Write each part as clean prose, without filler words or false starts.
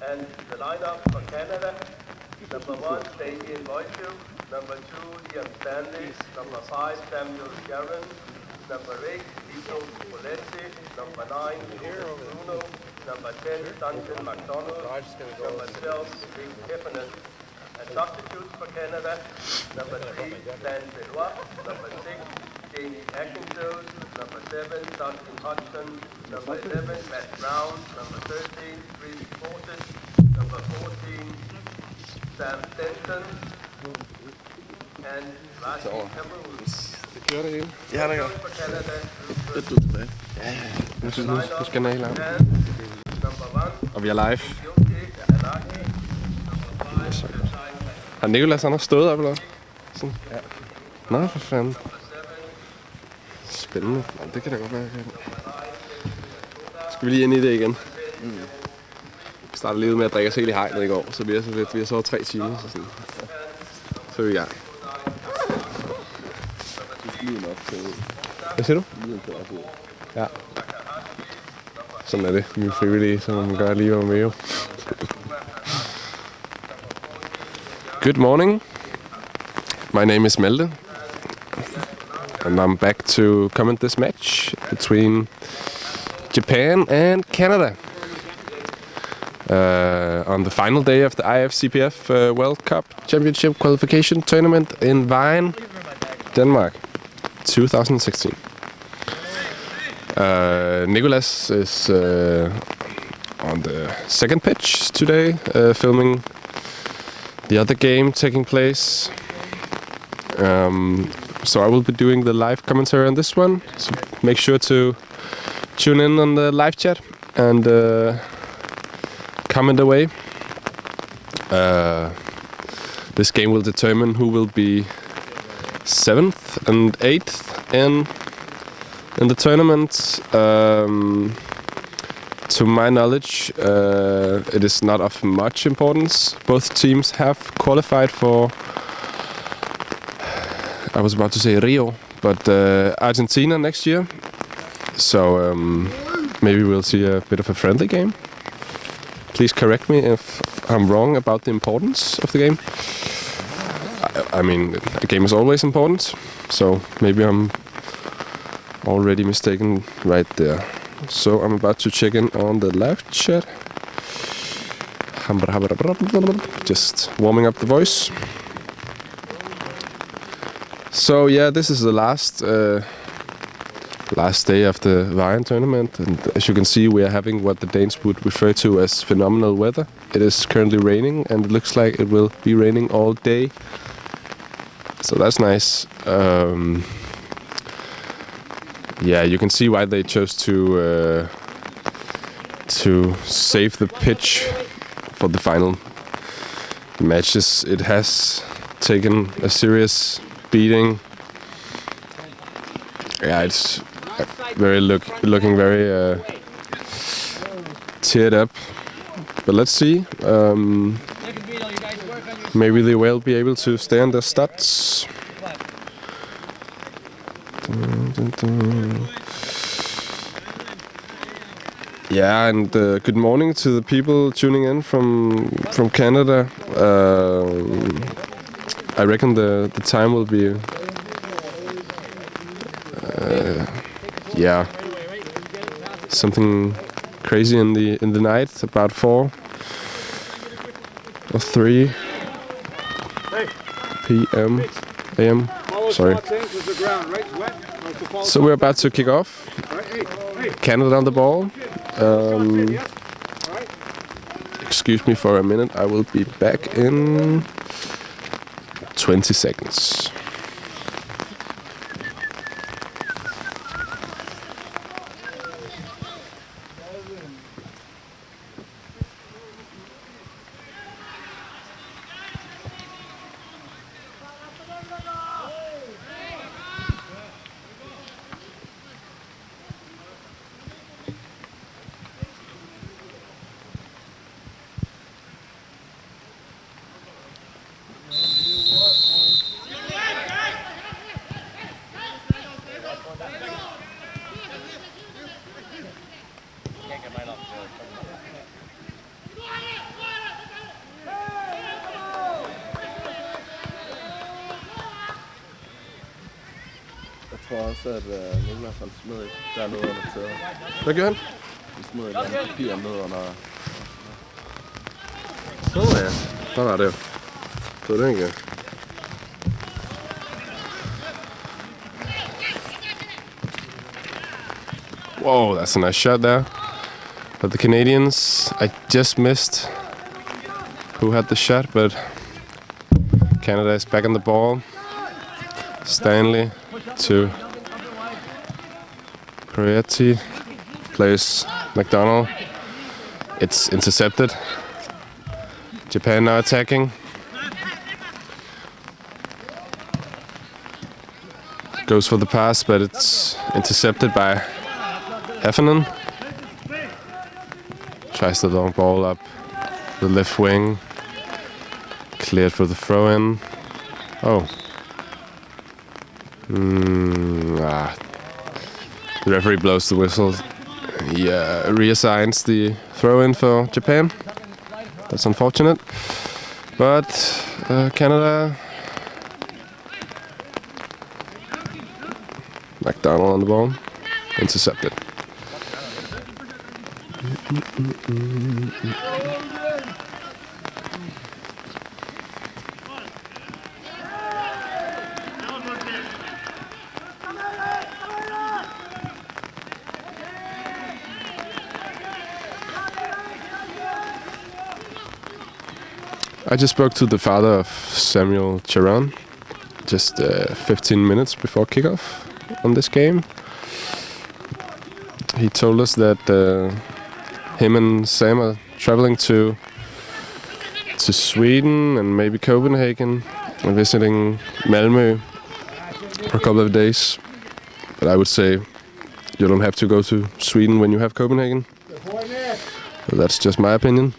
And the lineup for Canada: number 1, Vejen. Number 2, Ian Stanley. Number 5, Samuel Sharon. Number 8, Vito Poletti. Number 9, Bruno. Number 10, Duncan MacDonald. Number 12, Rick Heffernan. And substitutes for Canada: number 3, Dan Benoit. Number 6, Jamie Atkinson. Number 7, Dustin Hodgson. Number 11, Matt Brown. Number 13, Chris Fortis. Number 14, Sam Stenson. And lastly, Campbell Woods. Det kører det hele. Ja, det gør. For Canada, Lidt ud tilbage. Ja, jeg synes, nu skal den helt langt. number 1, Og vi er live. Yoke Anaki. Number 5, Har Nicolas han har stået op, eller hvad? Sådan. Ja. Nå, for fanden. Spændende. Nå, det kan da godt være, jeg kan. Skal vi lige ind i det igen? Vi startede lige ud med at drikke os helt i hegnet i går, så vi har sovet 3 timer, så sådan. Så er vi i gang. Hvad siger du? Ja. Sådan er det. Vi er frivillige, så man gør lige, hvad man vil jo. Good morning. My name is Melde. And I'm back to comment this match between Japan and Canada. On the final day of the IFCPF World Cup Championship Qualification Tournament in Vejen, Denmark, 2016. Nicolas is on the second pitch today, filming the other game taking place. So I will be doing the live commentary on this one. So make sure to tune in on the live chat and comment away. This game will determine who will be 7th and 8th in the tournament. To my knowledge, it is not of much importance. Both teams have qualified for, I was about to say Rio, but Argentina next year. So maybe we'll see a bit of a friendly game. Please correct me if I'm wrong about the importance of the game. I mean, a game is always important, so maybe I'm already mistaken right there. So I'm about to check in on the live chat. Just warming up the voice. So yeah, this is the last day of the Vejen tournament, and as you can see, we are having what the Danes would refer to as phenomenal weather. It is currently raining, and it looks like it will be raining all day. So that's nice. Yeah, you can see why they chose to save the pitch for the final matches. It has taken a serious beating. Yeah, it's looking very teared up. But let's see. Maybe they will be able to stay on their stats. Yeah, and good morning to the people tuning in from Canada. I reckon the time will be yeah, something crazy in the night, about 4 or 3 p.m. a.m. Sorry. So we're about to kick off. Canada on the ball. Excuse me for a minute. I will be back in 20 seconds. tror også, at Niklas han smed et dernede under tæet. Hvad gør han? Han smed et eller andet papir ned under... Så ja. Der var det. Så det ikke. Whoa, that's a nice shot there. But the Canadians, I just missed who had the shot, but Canada is back on the ball. Stanley to Prietti, plays McDonald. It's intercepted. Japan now attacking. Goes for the pass, but it's intercepted by Heffernan. Tries the long ball up the left wing. Cleared for the throw-in. Oh. The referee blows the whistle. He reassigns the throw-in for Japan. That's unfortunate. But Canada... McDonald on the ball. Intercepted. I just spoke to the father of Samuel Charan just 15 minutes before kickoff on this game. He told us that him and Sam are traveling to Sweden and maybe Copenhagen and visiting Malmö for a couple of days. But I would say you don't have to go to Sweden when you have Copenhagen. But that's just my opinion.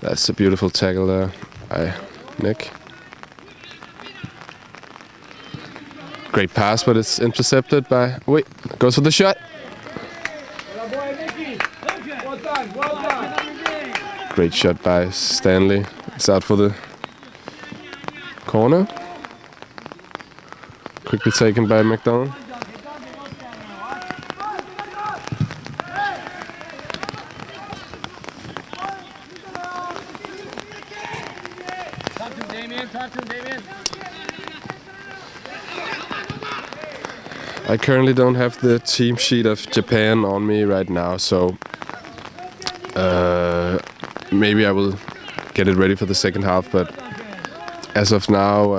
That's a beautiful tackle there by Nick. Great pass, but it's intercepted by... Wait, goes for the shot. Great shot by Stanley. It's out for the corner. Quickly taken by McDonald. I currently don't have the team sheet of Japan on me right now, so maybe I will get it ready for the second half. But as of now,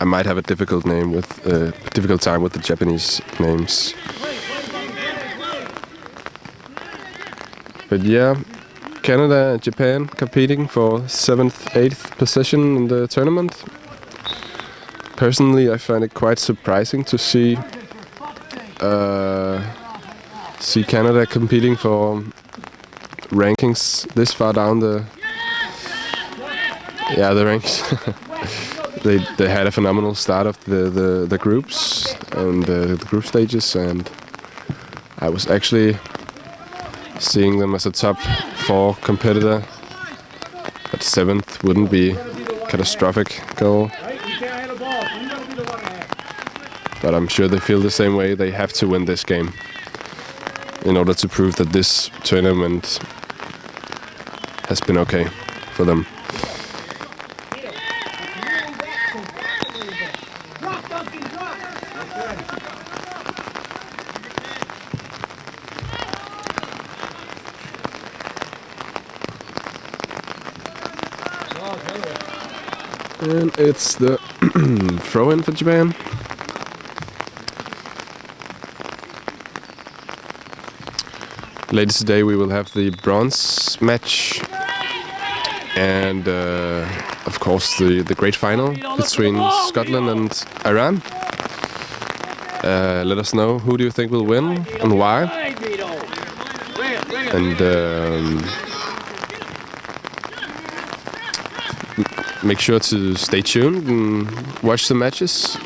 I might have a difficult time with the Japanese names. But yeah, Canada and Japan competing for 7th, 8th position in the tournament. Personally, I find it quite surprising to see Canada competing for rankings this far down the ranks. They had a phenomenal start of the groups and the group stages, and I was actually seeing them as a top 4 competitor. But 7th wouldn't be catastrophic goal. But I'm sure they feel the same way. They have to win this game in order to prove that this tournament has been okay for them. And it's the throw-in for Japan. Later today we will have the bronze match and of course the great final between Scotland and Iran. Let us know who do you think will win and why. And make sure to stay tuned and watch the matches.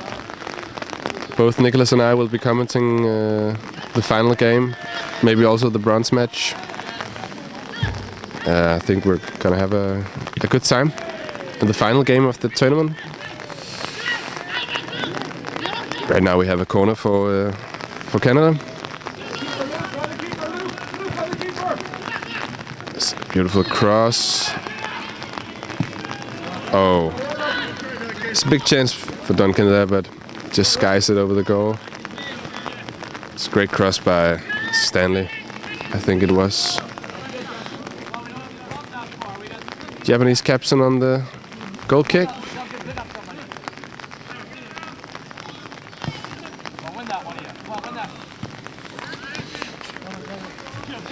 Both Nicholas and I will be commenting the final game, maybe also the bronze match. I think we're gonna have a good time in the final game of the tournament. Right now we have a corner for Canada. It's a beautiful cross. Oh, it's a big chance for Duncan there, but just skies it over the goal. It's a great cross by Stanley, I think it was. Japanese captain on the goal kick.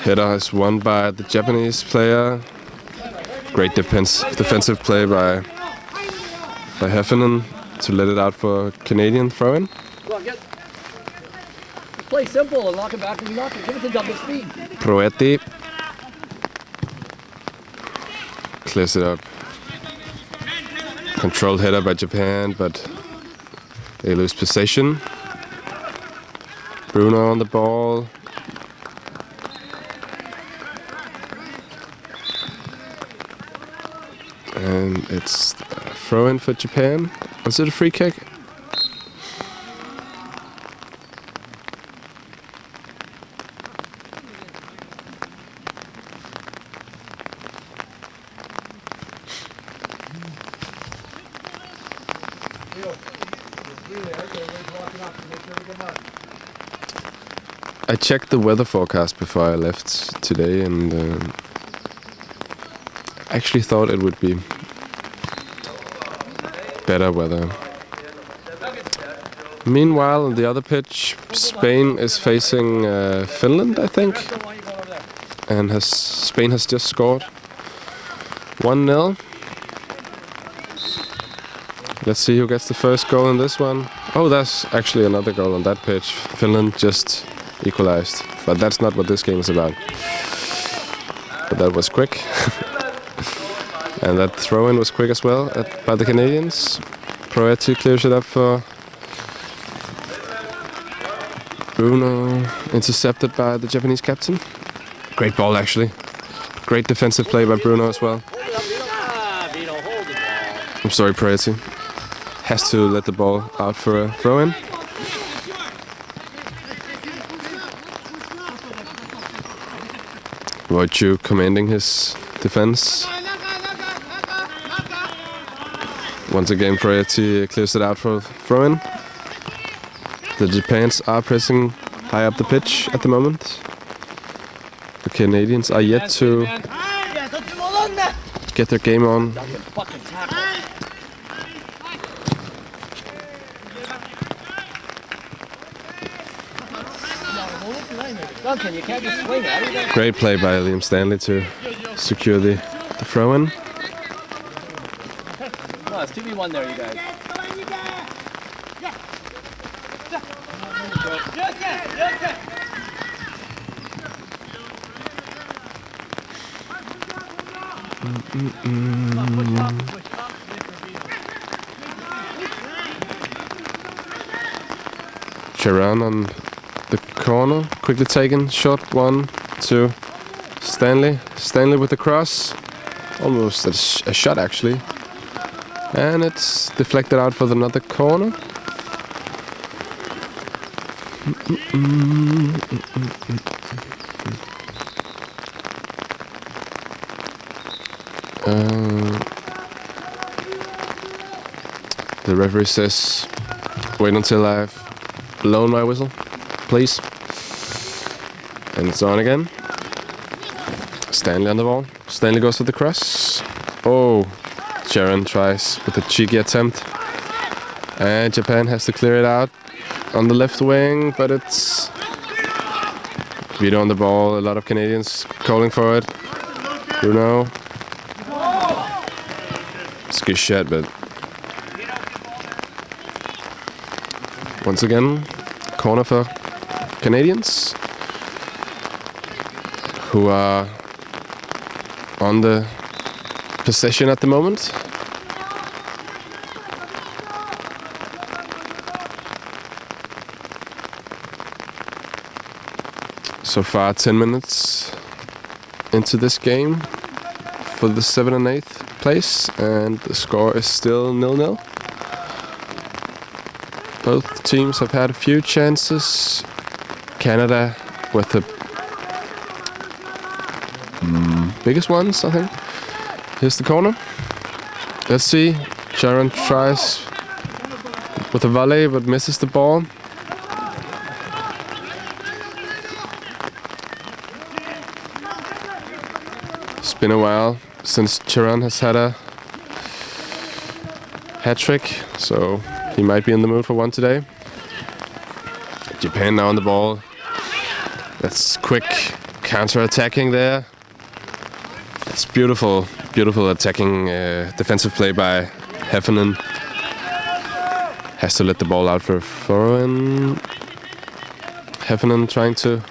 Header is won by the Japanese player. Great defensive play by Heffernan to let it out for Canadian throw-in. Play simple and knock it back and knock it. Give it to double speed. Proetti clears it up. Controlled header by Japan, but they lose possession. Bruno on the ball. And it's a throw-in for Japan. Was it a free kick? I checked the weather forecast before I left today, and actually thought it would be better weather. Meanwhile, on the other pitch, Spain is facing Finland, I think, and Spain has just scored 1-0. Let's see who gets the first goal in this one. Oh, that's actually another goal on that pitch. Finland just equalized, but that's not what this game is about. But that was quick. And that throw-in was quick as well by the Canadians. Proetti clears it up for Bruno, intercepted by the Japanese captain. Great ball, actually. Great defensive play by Bruno as well. I'm sorry, Proetti. Has to let the ball out for a throw-in. Wojciech commanding his defense. Once again, Proetti clears it out for throw-in. The Japans are pressing high up the pitch at the moment. The Canadians are yet to get their game on. Duncan, you can't just swing at it. Great play by Liam Stanley to secure the throw-in. No, it's 2v1 there, you guys. Charan on the corner, quickly taken, shot 1, 2, Stanley. Stanley with the cross, almost a shot actually. And it's deflected out for another corner. The referee says, wait until I've blown my whistle, please. And it's on again. Stanley on the ball. Stanley goes for the cross. Oh, Sharon tries with a cheeky attempt. And Japan has to clear it out on the left wing, but it's Vito on the ball. A lot of Canadians calling for it. Bruno. It's a good shot, but once again, corner for Canadians, who are on the possession at the moment. So far, 10 minutes into this game for the 7th and 8th place, and the score is still 0-0. Both teams have had a few chances. Canada with the biggest ones, I think. Here's the corner. Let's see. Sharon tries with a volley but misses the ball. It's been a while since Sharon has had a hat trick, so he might be in the mood for one today. Japan now on the ball. That's quick counter-attacking there. It's beautiful, beautiful attacking defensive play by Heffernan. Has to let the ball out for foreign. Heffernan trying to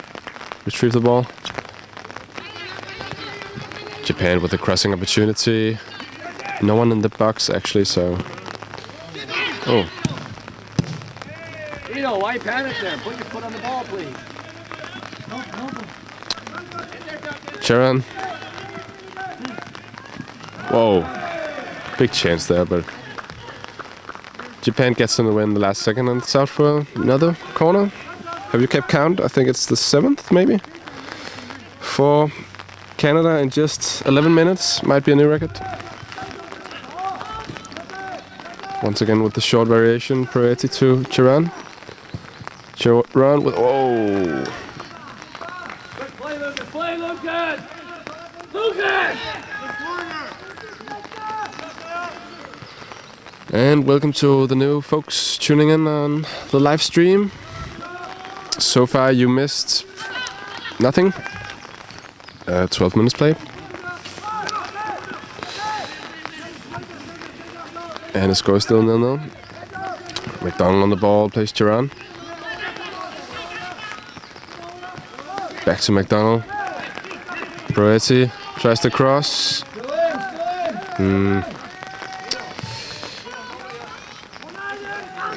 retrieve the ball. Japan with a crossing opportunity. No one in the box actually, so... Oh. Vito, why panic there? Put your foot on the ball, please. Sharon. Whoa. Big chance there, but... Japan gets in the win the last second and it's out for another corner. Have you kept count? I think it's the 7th, maybe? For Canada in just 11 minutes. Might be a new record. Once again with the short variation, priority to Chiran. Chiran with... Oh! Good play, Lucas! Play, Lucas! Lucas! And welcome to the new folks tuning in on the live stream. So far you missed nothing. 12 minutes played. And the score is still 0-0. McDonald on the ball, plays Chiran. Back to McDonald. Proetti tries to cross.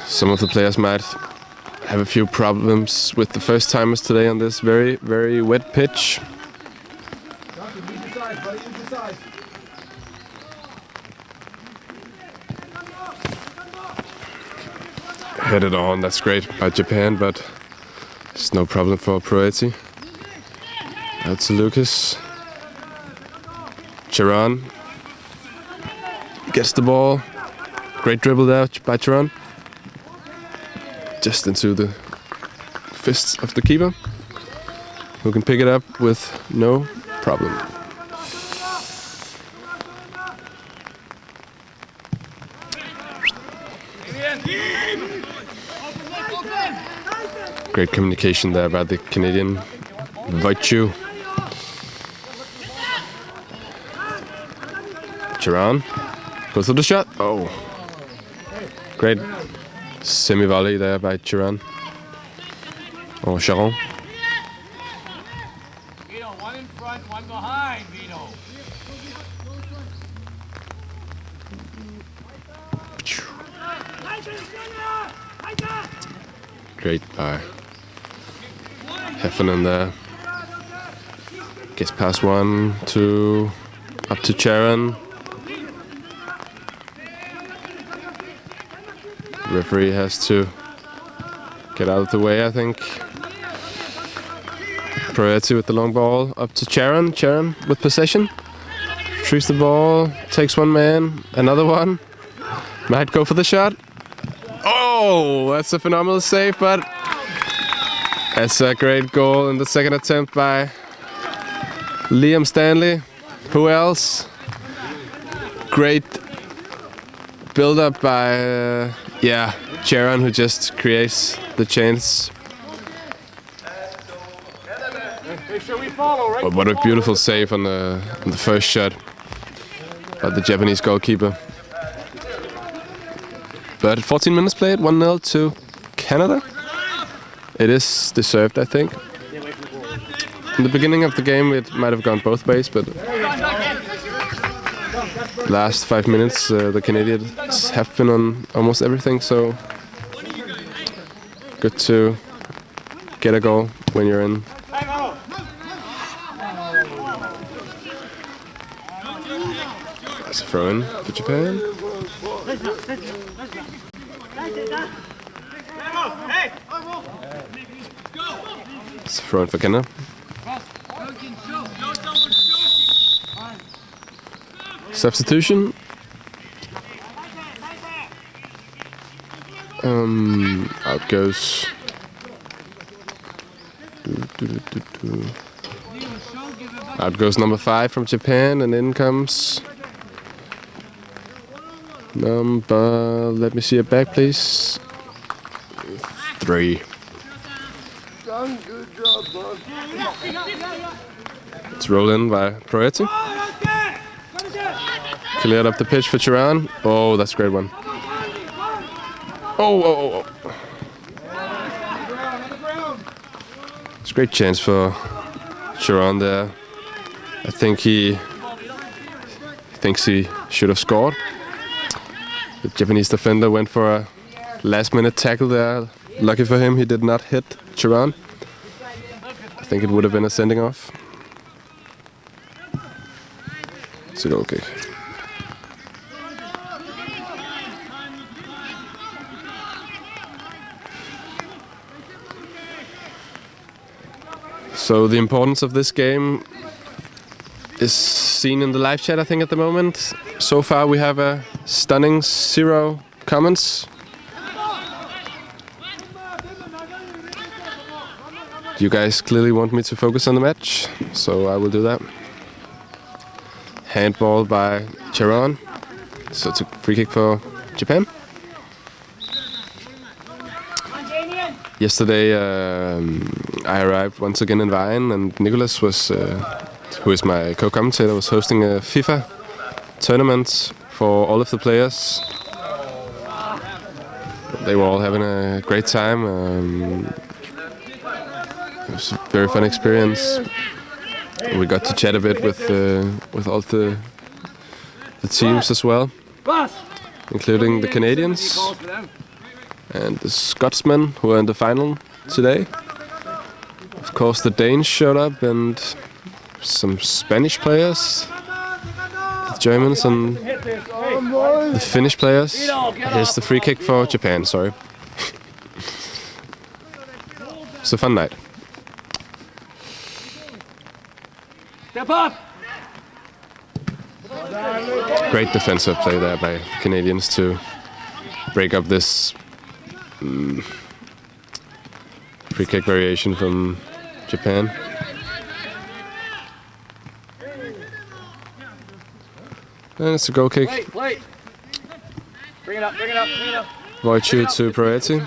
Some of the players might have a few problems with the first timers today on this very, very wet pitch. Headed on, that's great by Japan, but it's no problem for Proetti. Out to Lucas. Chiran gets the ball. Great dribble there by Chiran. Just into the fists of the keeper, who can pick it up with no problem. Great communication there by the Canadian Vejen. Chiran goes for the shot. Oh, great semi-volley there by Chiran. Or Charon. Vito, one in front, one behind, Vito. Great by Heffernan there. Gets past 1, 2, up to Charon. Referee has to get out of the way, I think. Proetti with the long ball up to Charon. Charon with possession. Retrieves the ball, takes one man, another one. Might go for the shot. Oh, that's a phenomenal save, but that's a great goal in the second attempt by Liam Stanley. Who else? Great build-up by, Charon, who just creates the chance. But what a beautiful save on the first shot by the Japanese goalkeeper. But 14 minutes played, 1-0 to Canada. It is deserved, I think. In the beginning of the game, it might have gone both ways, but last 5 minutes, the Canadians have been on almost everything, so good to get a goal when you're in. That's a throw-in for Japan. It's thrown for Canada. Substitution. Out goes. Out goes number 5 from Japan, and in comes number. Let me see it back, please. 3. Good job, boss. It's rolled in by Priority. Cleared up the pitch for Chiron. Oh, that's a great one. Oh. It's a great chance for Chiron there. I think he thinks he should have scored. The Japanese defender went for a last-minute tackle there. Lucky for him, he did not hit Chiron. I think it would have been a sending off. It's a goal kick. So the importance of this game is seen in the live chat, I think, at the moment. So far we have a stunning 0 comments. You guys clearly want me to focus on the match, so I will do that. Handball by Chiron. So it's a free kick for Japan. Yesterday I arrived once again in Vejen, and Nicholas was, who is my co-commentator, was hosting a FIFA tournament for all of the players. They were all having a great time. It was a very fun experience. We got to chat a bit with all the teams as well, including the Canadians and the Scotsmen who are in the final today. Of course, the Danes showed up and some Spanish players, the Germans and the Finnish players. Here's the free kick for Japan, sorry. It's a fun night. Step up! Great defensive play there by Canadians to break up this free kick variation from Japan. And it's a goal kick. Play. Bring it up. Vejen to Priority.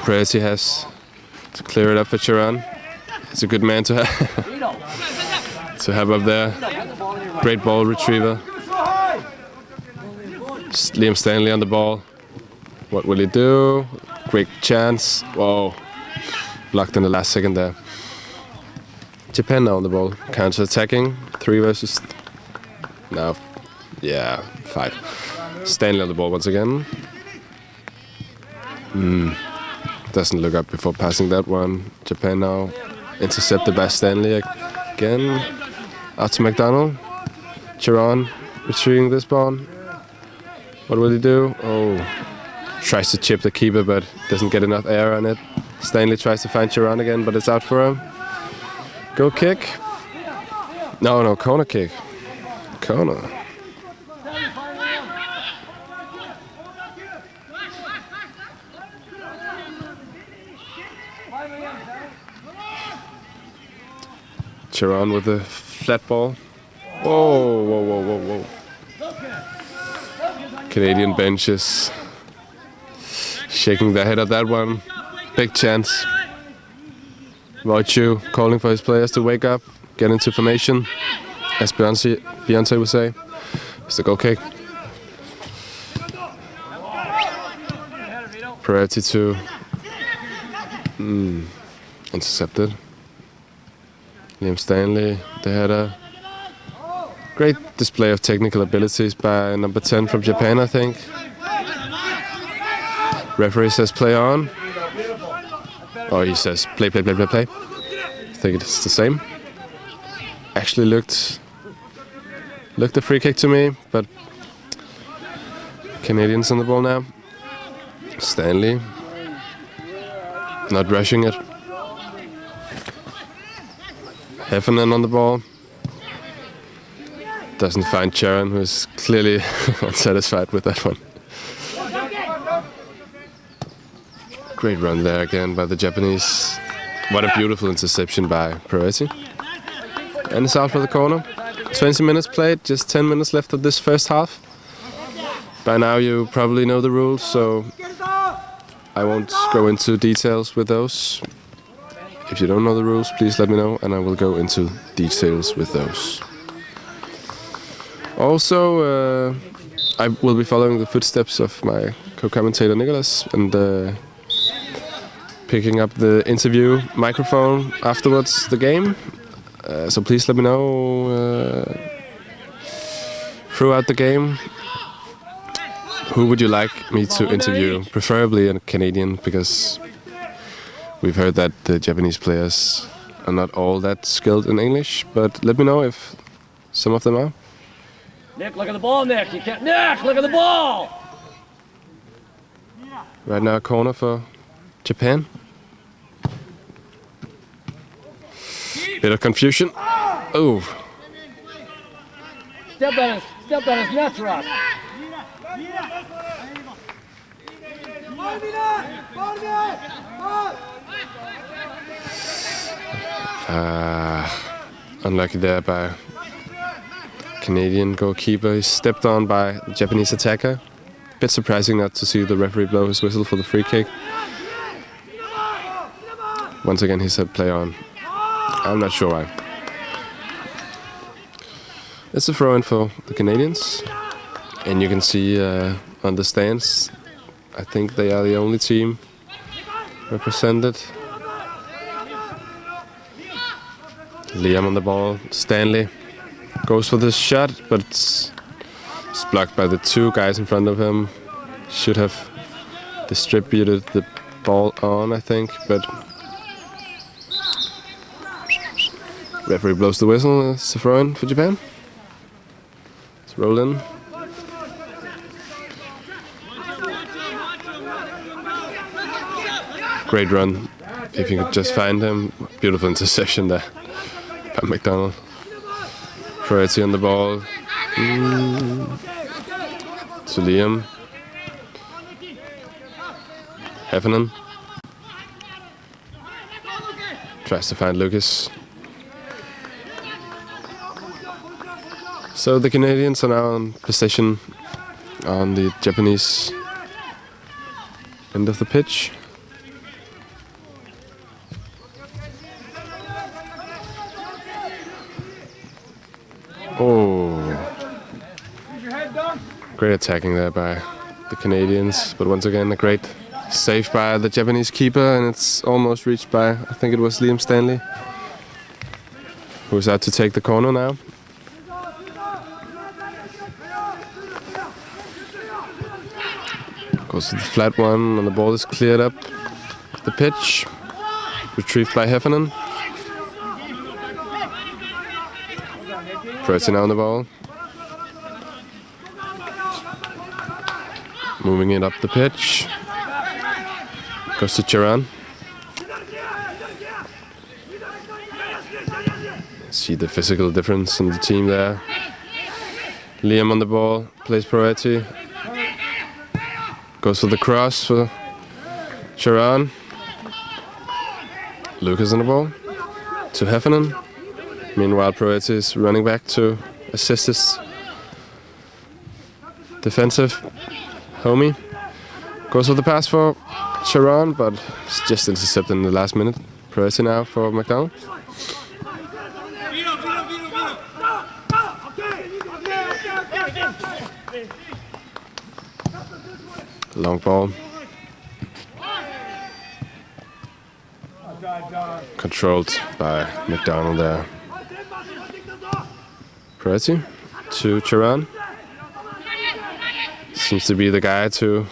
Priority has to clear it up for Chiron. It's a good man to have to have up there. Great ball retriever. Liam Stanley on the ball. What will he do? Great chance. Whoa. Blocked in the last second there. Japan now on the ball. Counter-attacking. 3 versus... Now, yeah, 5. Stanley on the ball once again. Doesn't look up before passing that one. Japan now intercepted by Stanley again. Out to McDonald. Chiron retrieving this ball. What will he do? Oh, tries to chip the keeper but doesn't get enough air on it. Stanley tries to find Chiron again, but it's out for him. Goal kick. No, corner kick. Corner. Chiron with the flat ball. Whoa. Canadian benches shaking their head at that one. Big chance. Vejen calling for his players to wake up, get into formation, as Beyonce would say. It's the goal kick. Priority to intercepted. Liam Stanley, they had a great display of technical abilities by number 10 from Japan, I think. Referee says play on. Oh, he says play. I think it's the same. Actually looked a free kick to me, but Canadians on the ball now. Stanley not rushing it. Heffernan on the ball. Doesn't find Charon, who is clearly unsatisfied with that one. Great run there again by the Japanese. What a beautiful interception by Proetti. And it's out for the corner. 20 minutes played, just 10 minutes left of this first half. By now you probably know the rules, so I won't go into details with those. If you don't know the rules, please let me know and I will go into details with those. Also, I will be following the footsteps of my co-commentator Nicholas and picking up the interview microphone afterwards the game. So please let me know throughout the game who would you like me to interview, preferably a Canadian, because we've heard that the Japanese players are not all that skilled in English, but let me know if some of them are. Nick, look at the ball, Nick. You can't. Nick, look at the ball. Right now, corner for Japan. Bit of confusion. Oh. Step on his nuts, Ross. Unlucky there by Canadian goalkeeper. He's stepped on by the Japanese attacker. Bit surprising not to see the referee blow his whistle for the free kick. Once again, he said play on. I'm not sure why. It's a throw-in for the Canadians. And you can see on the stands, I think they are the only team represented. Liam on the ball. Stanley goes for the shot, but it's blocked by the two guys in front of him. Should have distributed the ball on, I think, but referee blows the whistle. It's a throw-in for Japan. It's roll in. Great run. If you could just find him. Beautiful interception there by McDonald. Priority on the ball. To Liam. Heffernan. Tries to find Lucas. So the Canadians are now in possession on the Japanese end of the pitch. Oh, great attacking there by the Canadians, but once again a great save by the Japanese keeper, and it's almost reached by, I think it was Liam Stanley, who's out to take the corner now. Goes to the flat one, and the ball is cleared up the pitch, retrieved by Heffernan. Pressing on the ball. Moving it up the pitch. Goes to Charan. See the physical difference in the team there. Liam on the ball, plays Proetti. Goes for the cross for Charan. Lucas on the ball. To Heffernan. Meanwhile, Proetti is running back to assist his defensive homie. Goes for the pass for Charan, but it's just intercepted in the last minute. Proetti now for McDonald. Long ball. Controlled by McDonald there. Proetti to Charan. Seems to be the guy to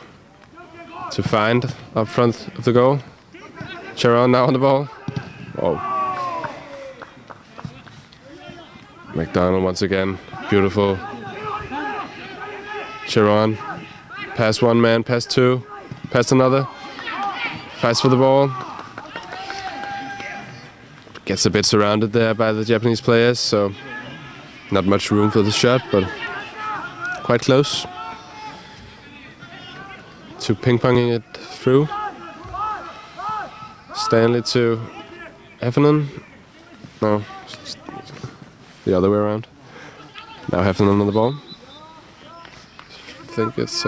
find up front of the goal. Charan now on the ball. Oh. McDonald once again. Beautiful. Charan. Past one man, past two, past another. Fights for the ball. Gets a bit surrounded there by the Japanese players, so not much room for the shot, but quite close to ping-ponging it through. Stanley to Heffernan. No, the other way around. Now Heffernan on the ball. I think it's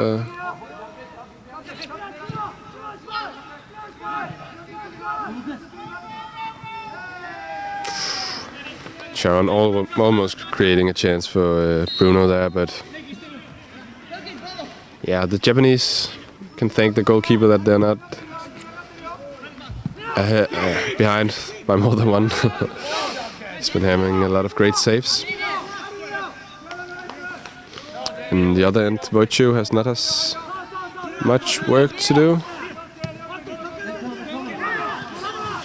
Sharon almost creating a chance for Bruno there, but yeah, the Japanese can thank the goalkeeper that they're not behind by more than one. He's been having a lot of great saves. And the other end, Vejen has not as much work to do.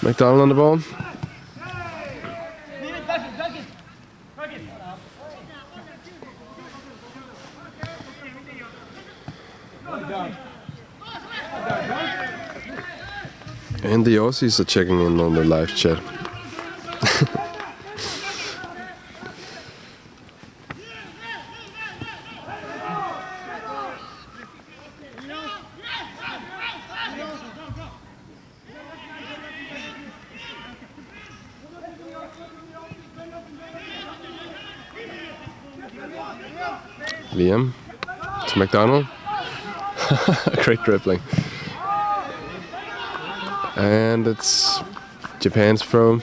McDonald on the ball. And the Aussies are checking in on the live chat. Liam to McDonald. Great dribbling. And it's Japan's throw.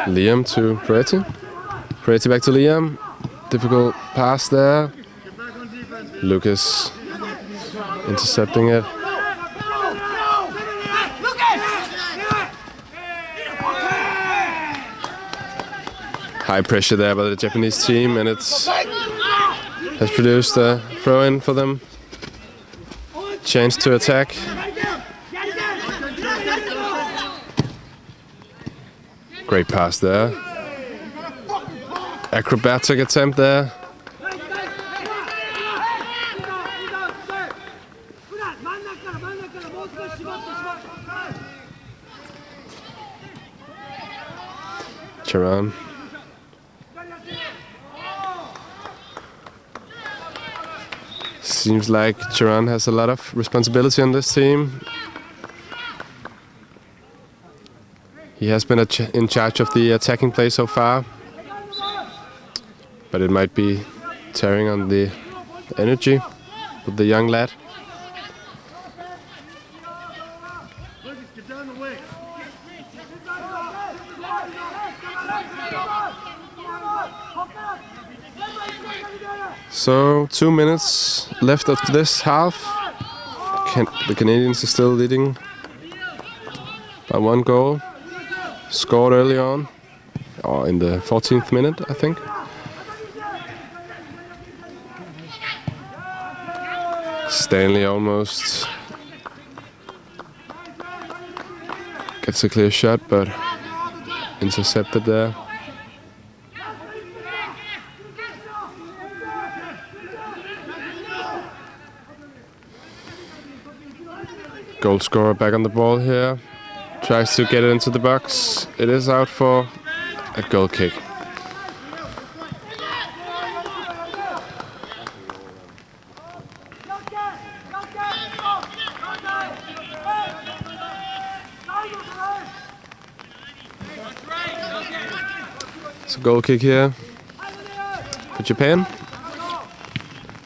Liam to Preti. Preti back to Liam. Difficult pass there. Lucas intercepting it. High pressure there by the Japanese team, and it's has produced a throw-in for them. Chance to attack. Great pass there. Acrobatic attempt there. Charan. Seems like Charan has a lot of responsibility on this team. He has been in charge of the attacking play so far, but it might be tearing on the energy with the young lad. So 2 minutes left of this half. The Canadians are still leading by 1 goal. Scored early on, or in the 14th minute, I think. Stanley almost gets a clear shot, but intercepted there. Goal scorer back on the ball here. Tries to get it into the box. It is out for a goal kick. It's a goal kick here for Japan.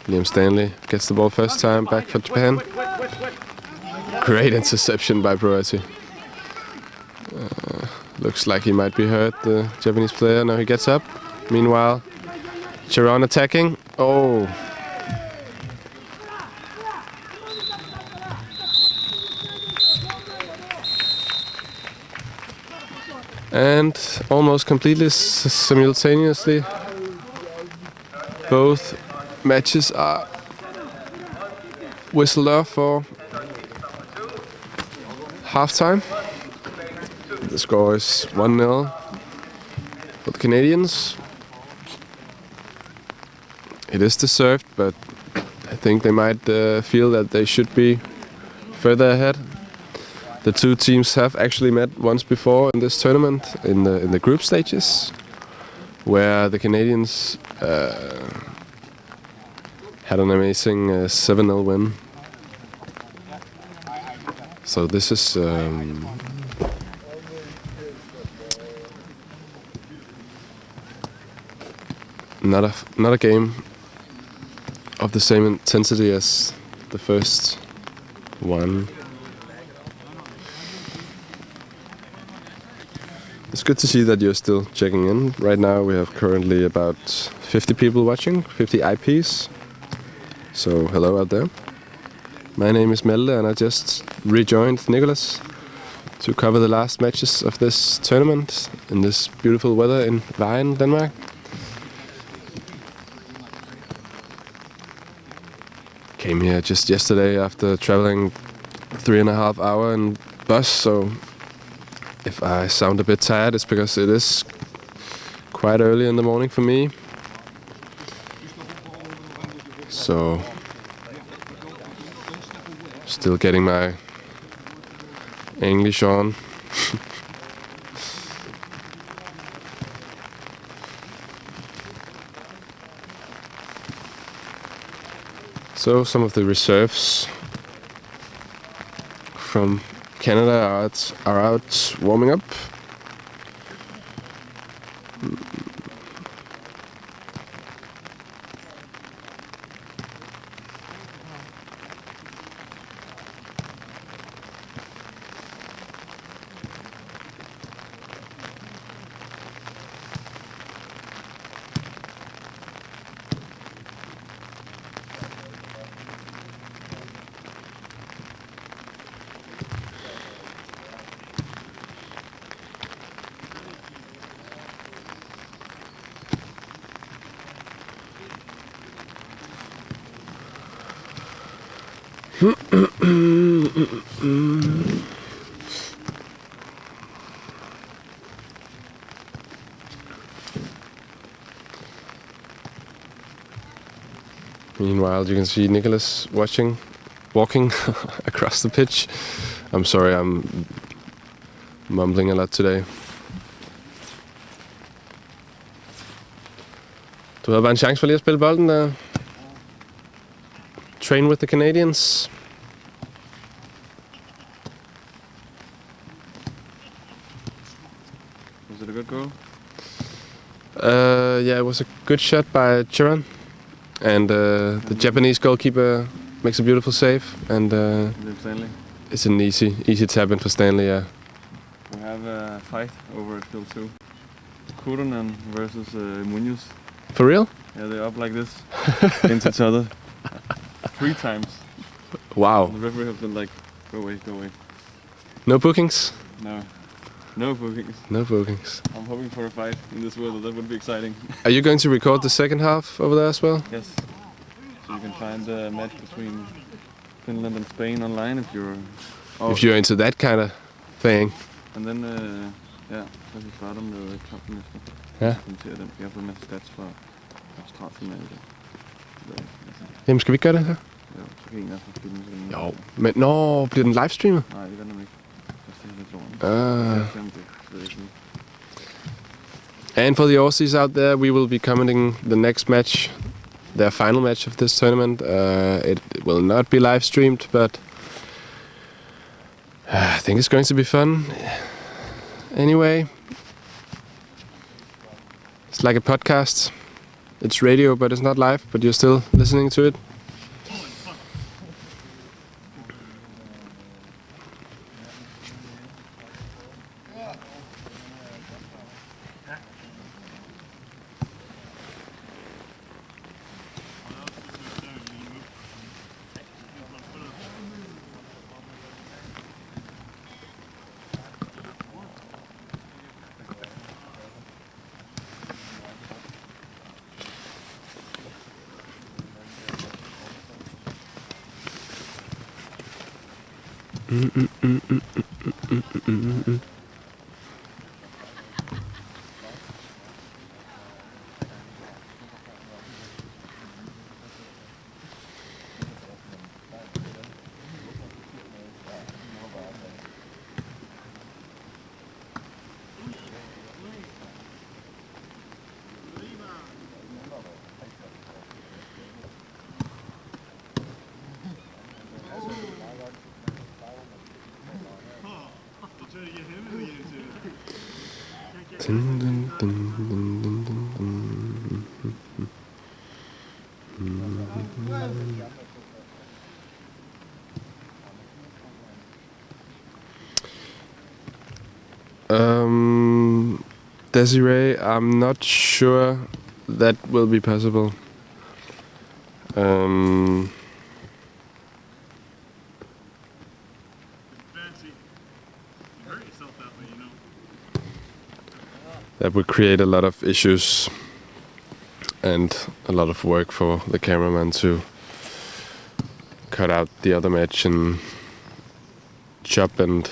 Liam Stanley gets the ball first time back for Japan. Great interception by Proati. Looks like he might be hurt, the Japanese player. Now he gets up. Meanwhile, Charan attacking. Oh. And almost completely simultaneously, Both matches are whistled off for halftime. The score is 1-0 for the Canadians. It is deserved, but I think they might feel that they should be further ahead. The two teams have actually met once before in this tournament in the group stages, where the Canadians had an amazing 7-0 win. So this is not a game of the same intensity as the first one. It's good to see that you're still checking in. Right now we have currently about 50 people watching, 50 IPs. So hello out there. My name is Melde and I just rejoined Nicholas to cover the last matches of this tournament in this beautiful weather in Vejen, Denmark. Came here just yesterday after traveling 3.5 hours in bus, so if I sound a bit tired, it's because it is quite early in the morning for me. So, still getting my English on. So some of the reserves from Canada are out warming up. Meanwhile, you can see Nicholas walking across the pitch. I'm sorry, I'm mumbling a lot today. Du havde bare en chance for lige at spille bolden der. Train with the Canadians. Was it a good goal? Yeah, it was a good shot by Chiron. And the Japanese goalkeeper makes a beautiful save. And Stanley. it's an easy tap in for Stanley, yeah. We have a fight over at field 2. Kurunen versus Munoz. For real? Yeah, they're up like this into each other 3 times. Wow. The referee has been like, go away, go away. No bookings? No bookings. No bookings. I'm hoping for a fight in this weather. That would be exciting. Are you going to record the second half over there as well? Yes. So you can find a match between Finland and Spain online if you're... If you're into that kind of thing. And then, så vi starter med kampen efter. Ja. Kommenterer den. Jeg har fået en masse stats fra Australien. Jamen, skal vi ikke gøre det her? Ja, så kan en af os filme sådan. Jo, men bliver den livestreamet? Nej, det gør den ikke. And for the Aussies out there, we will be commenting the next match, their final match of this tournament. It will not be live streamed, but I think it's going to be fun. Anyway, it's like a podcast. It's radio, but it's not live, but you're still listening to it. Desiree, I'm not sure that will be possible. That would create a lot of issues and a lot of work for the cameraman to cut out the other match and chop and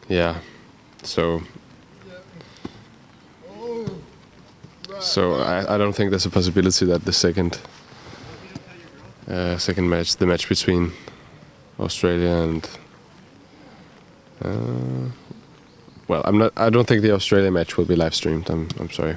yeah. So I don't think there's a possibility that the second match, the match between Australia and well, I don't think the Australia match will be live streamed. I'm sorry.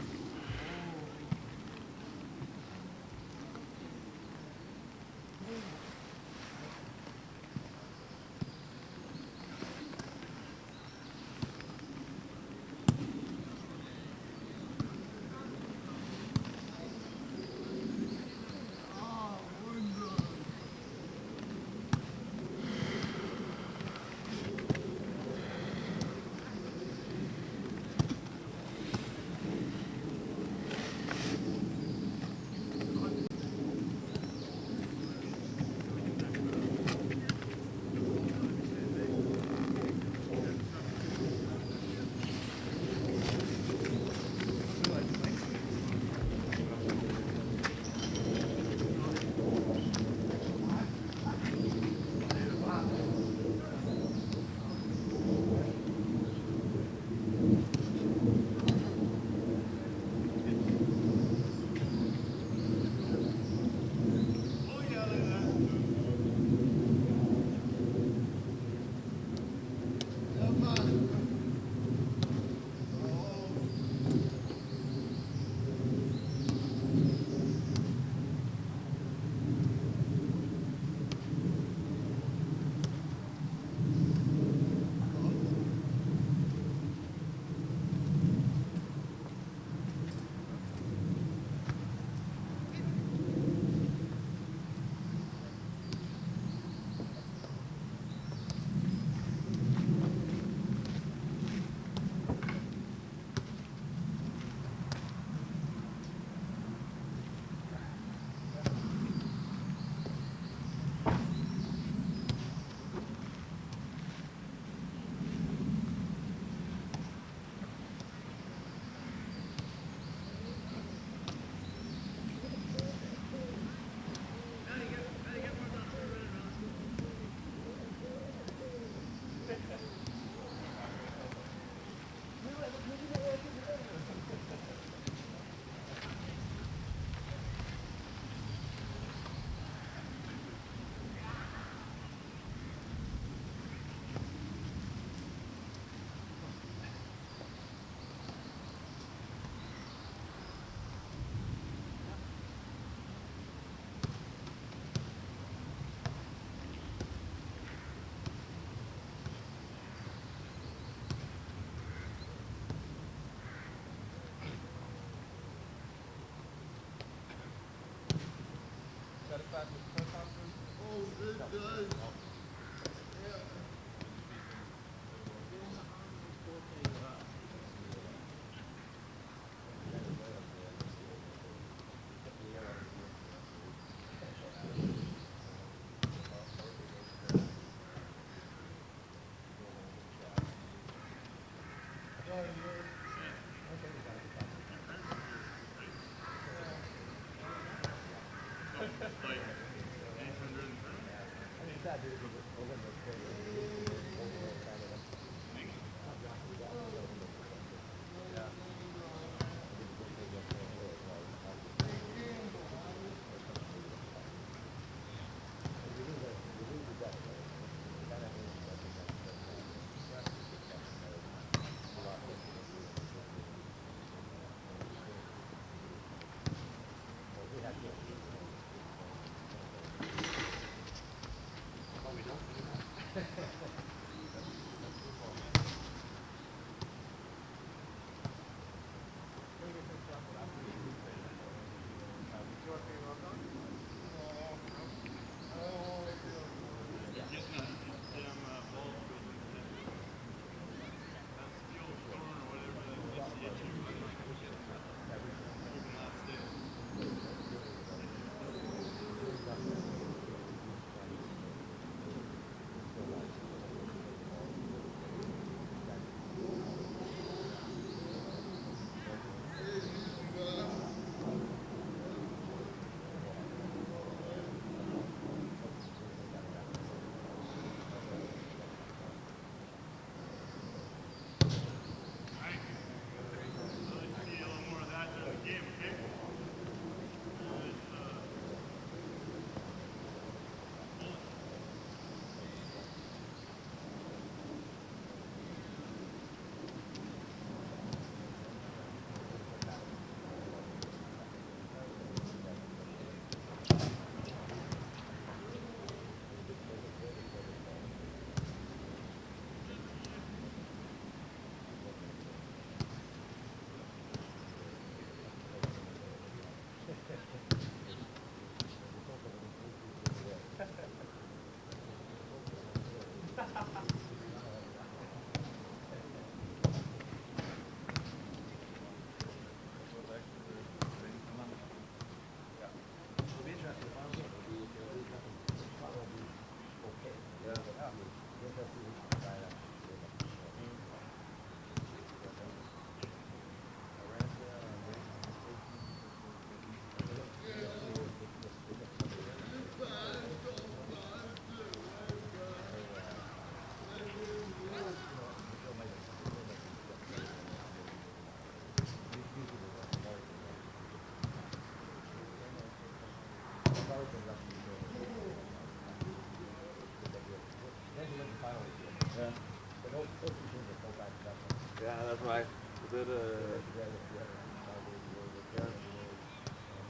Yeah, that's right. A bit, yeah.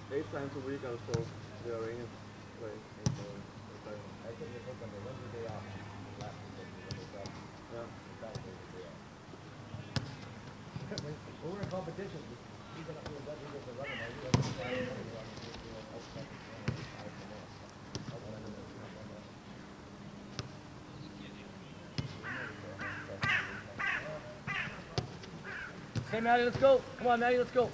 8 times a week I was told the Iranians play. I think they took on the Wednesday day off last week. Yeah. When we're in competition, even if we're running, we Okay, Maddie, let's go. Come on, Maddie, let's go.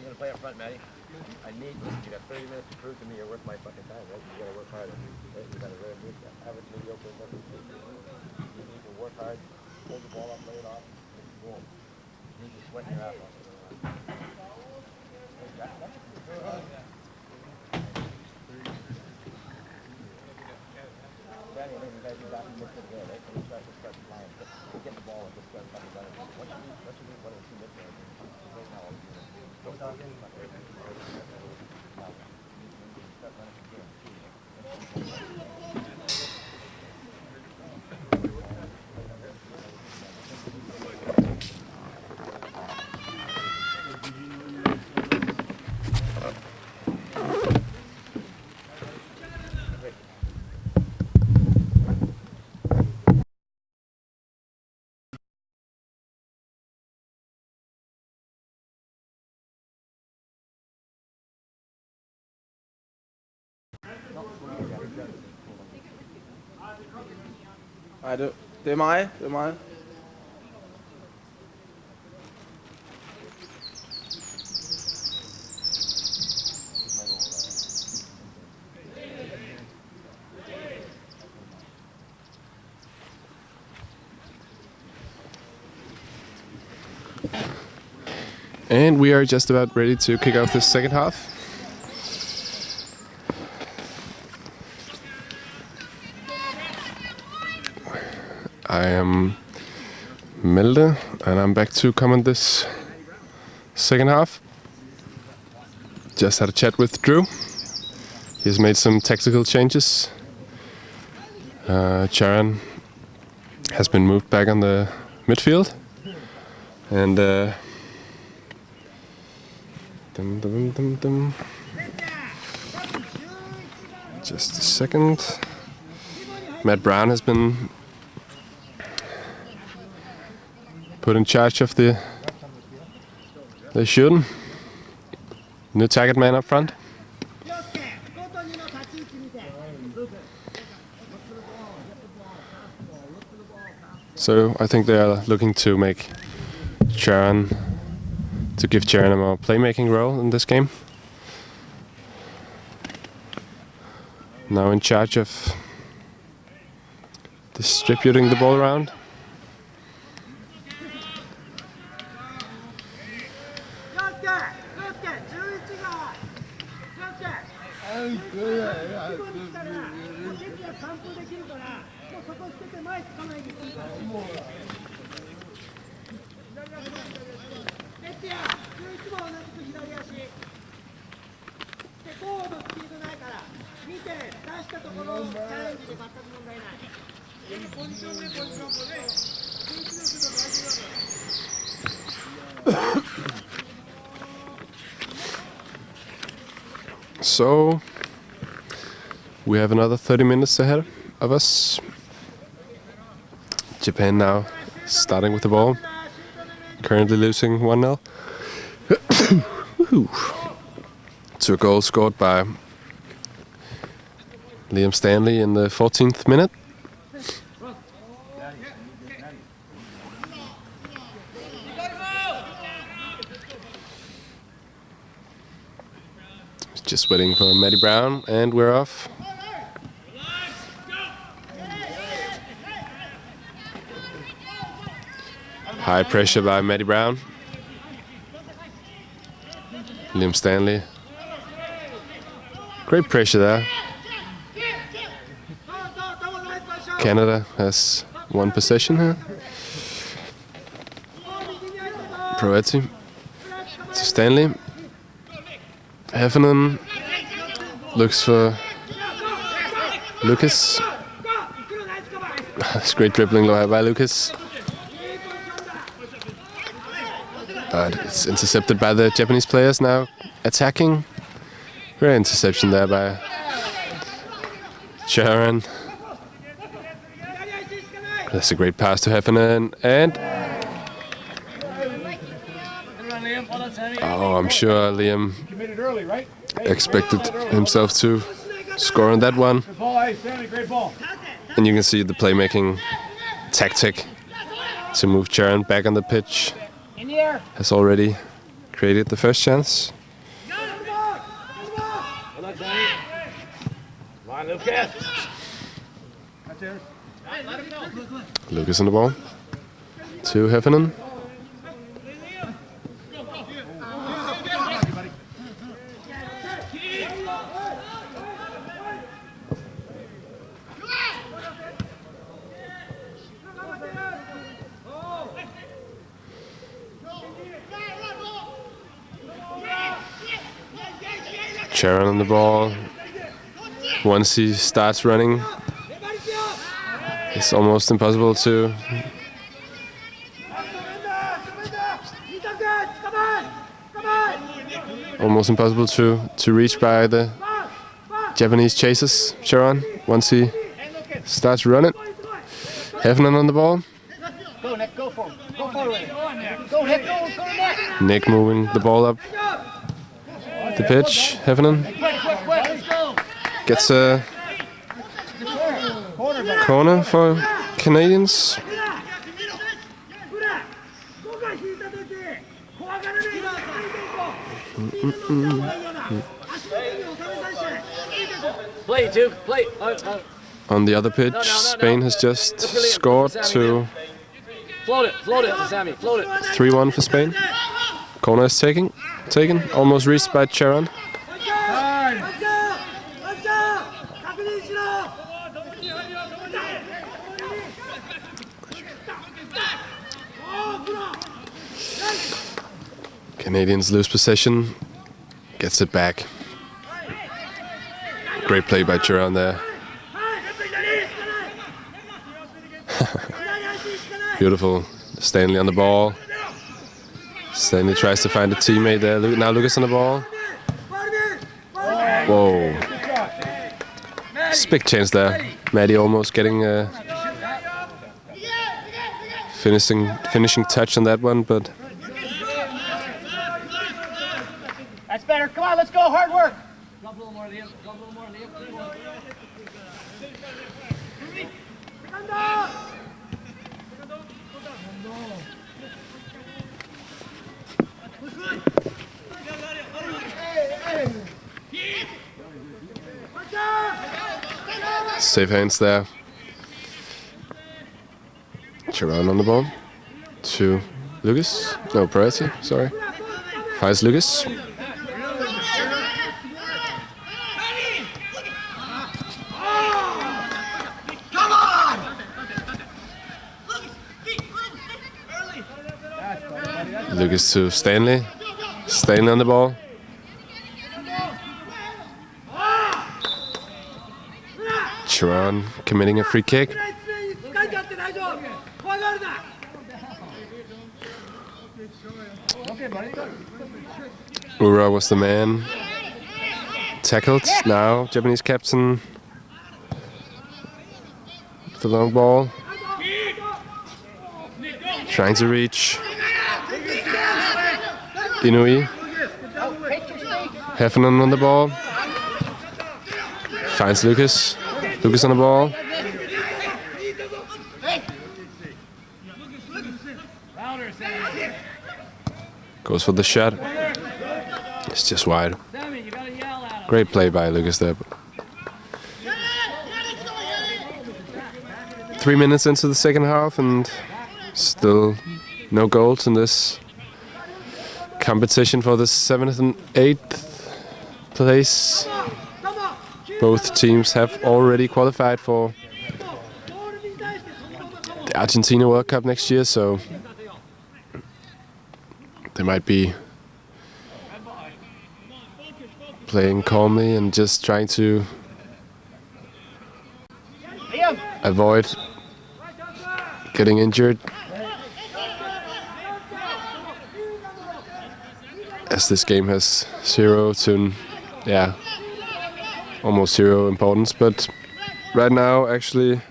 You're gonna play up front, Maddie. I need you. You got 30 minutes to prove to me you're worth my fucking time, right? You gotta work harder. Right? You gotta really average mediocre work. You need to work hard, hold the ball up, lay it off, and boom. You need to sweat your ass off. Danny, I think you guys do that mix it together, right? So we start flying. Get the ball and just start fucking running. Once you do one or two mix it, right now, don't start running Nej, det er mig. Det er mig. And we are just about ready to kick off the second half. I am Melde, and I'm back to comment this second half. Just had a chat with Drew. He's made some tactical changes. Charan has been moved back on the midfield. And just a second. Matt Brown has been put in charge of the shooting. New target man up front. So I think they are looking to make Charan, to give Charan a more playmaking role in this game. Now in charge of distributing the ball around. So we have another 30 minutes ahead of us. Japan now starting with the ball. Currently losing 1-0. To a goal scored by Liam Stanley in the 14th minute. Just waiting for Matty Brown, and we're off. High pressure by Matty Brown. Liam Stanley. Great pressure there. Canada has one possession here. Proetti to Stanley. Heffernan looks for Lucas. It's great dribbling by Lucas. But it's intercepted by the Japanese players now attacking. Great interception there by Charan. That's a great pass to Heffernan, and I'm sure Liam expected himself to score on that one. And you can see the playmaking tactic to move Charan back on the pitch has already created the first chance. Lucas on the ball to Heffernan. Charan on the ball. Once he starts running, it's almost impossible to reach by the Japanese chasers. Charan, once he starts running. Heffernan on the ball. Nick moving the ball up the pitch. Heffernan gets a corner for Canadians. Play, Duke, play. On the other pitch, Spain has just scored to Float it to Sammy, float it. 3-1 for Spain. Corner is taken. Almost reached by Charon. Canadians lose possession. Gets it back. Great play by Charon there. Beautiful. Stanley on the ball. Stanley tries to find a teammate there. Now Lucas on the ball. Whoa. It's a big chance there. Maddie almost getting a finishing touch on that one, but That's better. Come on, let's go. Hard work. Drop a little more, Liam. Drop a little more, Liam. safe hands there. Charon on the ball. To Lucas. No, Prati, sorry. Finds Lucas. Lucas to Stanley. Stanley on the ball. Charon committing a free kick. Ura was the man. Tackled. Now Japanese captain. The long ball. Trying to reach. Inui. Heffernan on the ball. Finds Lucas. Lucas on the ball. Goes for the shot. It's just wide. Great play by Lucas there. 3 minutes into the second half and still no goals in this competition for the 7th and 8th place. Both teams have already qualified for the Argentina World Cup next year, so they might be playing calmly and just trying to avoid getting injured, as this game has almost zero importance. But right now, actually,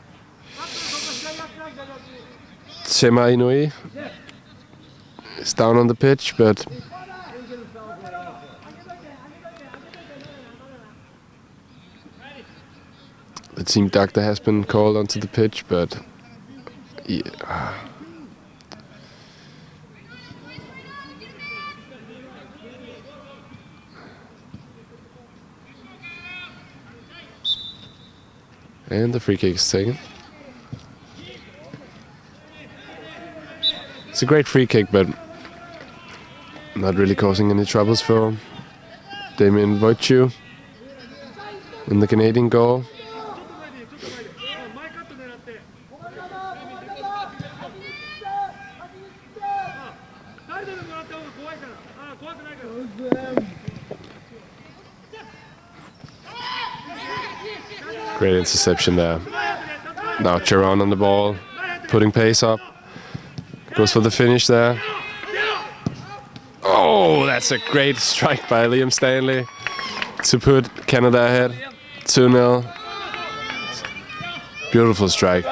Tema Inui is down on the pitch, but the team doctor has been called onto the pitch, but yeah. And the free kick is taken. It's a great free kick, but not really causing any troubles for Damien Vejen in the Canadian goal. Great interception there. Now Charon on the ball, putting pace up. Goes for the finish there. Oh, that's a great strike by Liam Stanley to put Canada ahead. 2-0. Beautiful strike.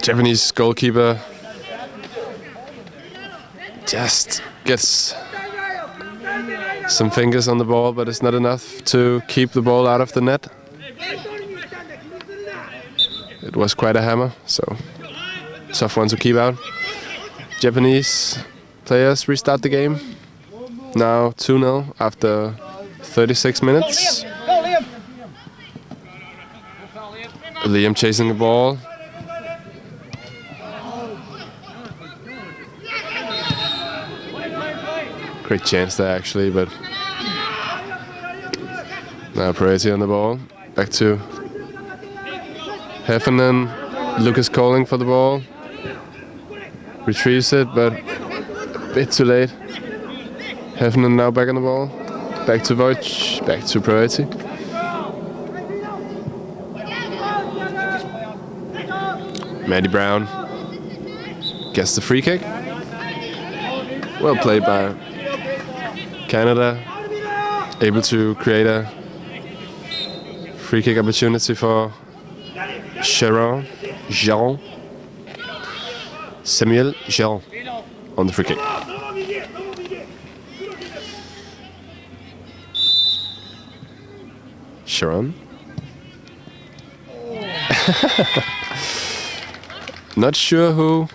Japanese goalkeeper just gets some fingers on the ball, but it's not enough to keep the ball out of the net. It was quite a hammer, so tough one to keep out. Japanese players restart the game. Now 2-0 after 36 minutes. Liam chasing the ball. Great chance there actually, but now Parati on the ball. Back to Heffernan. Lucas calling for the ball. Retrieves it, but a bit too late. Heffernan now back on the ball. Back to Vejen. Back to Parati. Matty Brown gets the free kick. Well played by Canada. Able to create a free kick opportunity for Jean. Samuel Jean on the free kick. Sharon. Not sure who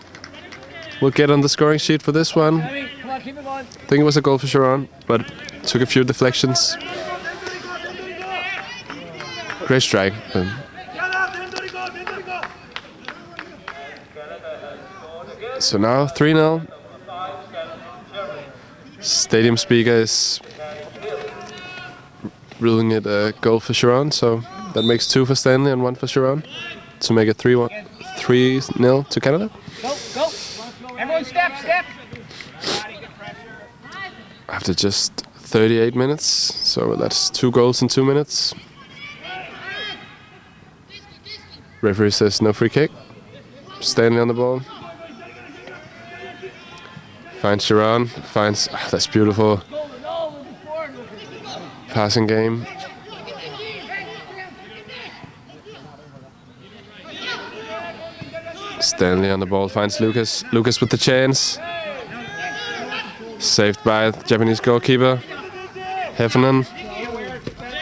will get on the scoring sheet for this one. I think it was a goal for Sharon, but took a few deflections. Great strike. So now 3-0. Stadium speaker is ruling it a goal for Sharon, so that makes 2 for Stanley and 1 for Sharon to make it 3-0 to Canada. Go. Everyone step. After just 38 minutes, so that's 2 goals in 2 minutes. Referee says no free kick. Stanley on the ball. Finds Sharon. Finds... that's beautiful. Passing game. Stanley on the ball. Finds Lucas. Lucas with the chance. Saved by the Japanese goalkeeper. Heffernan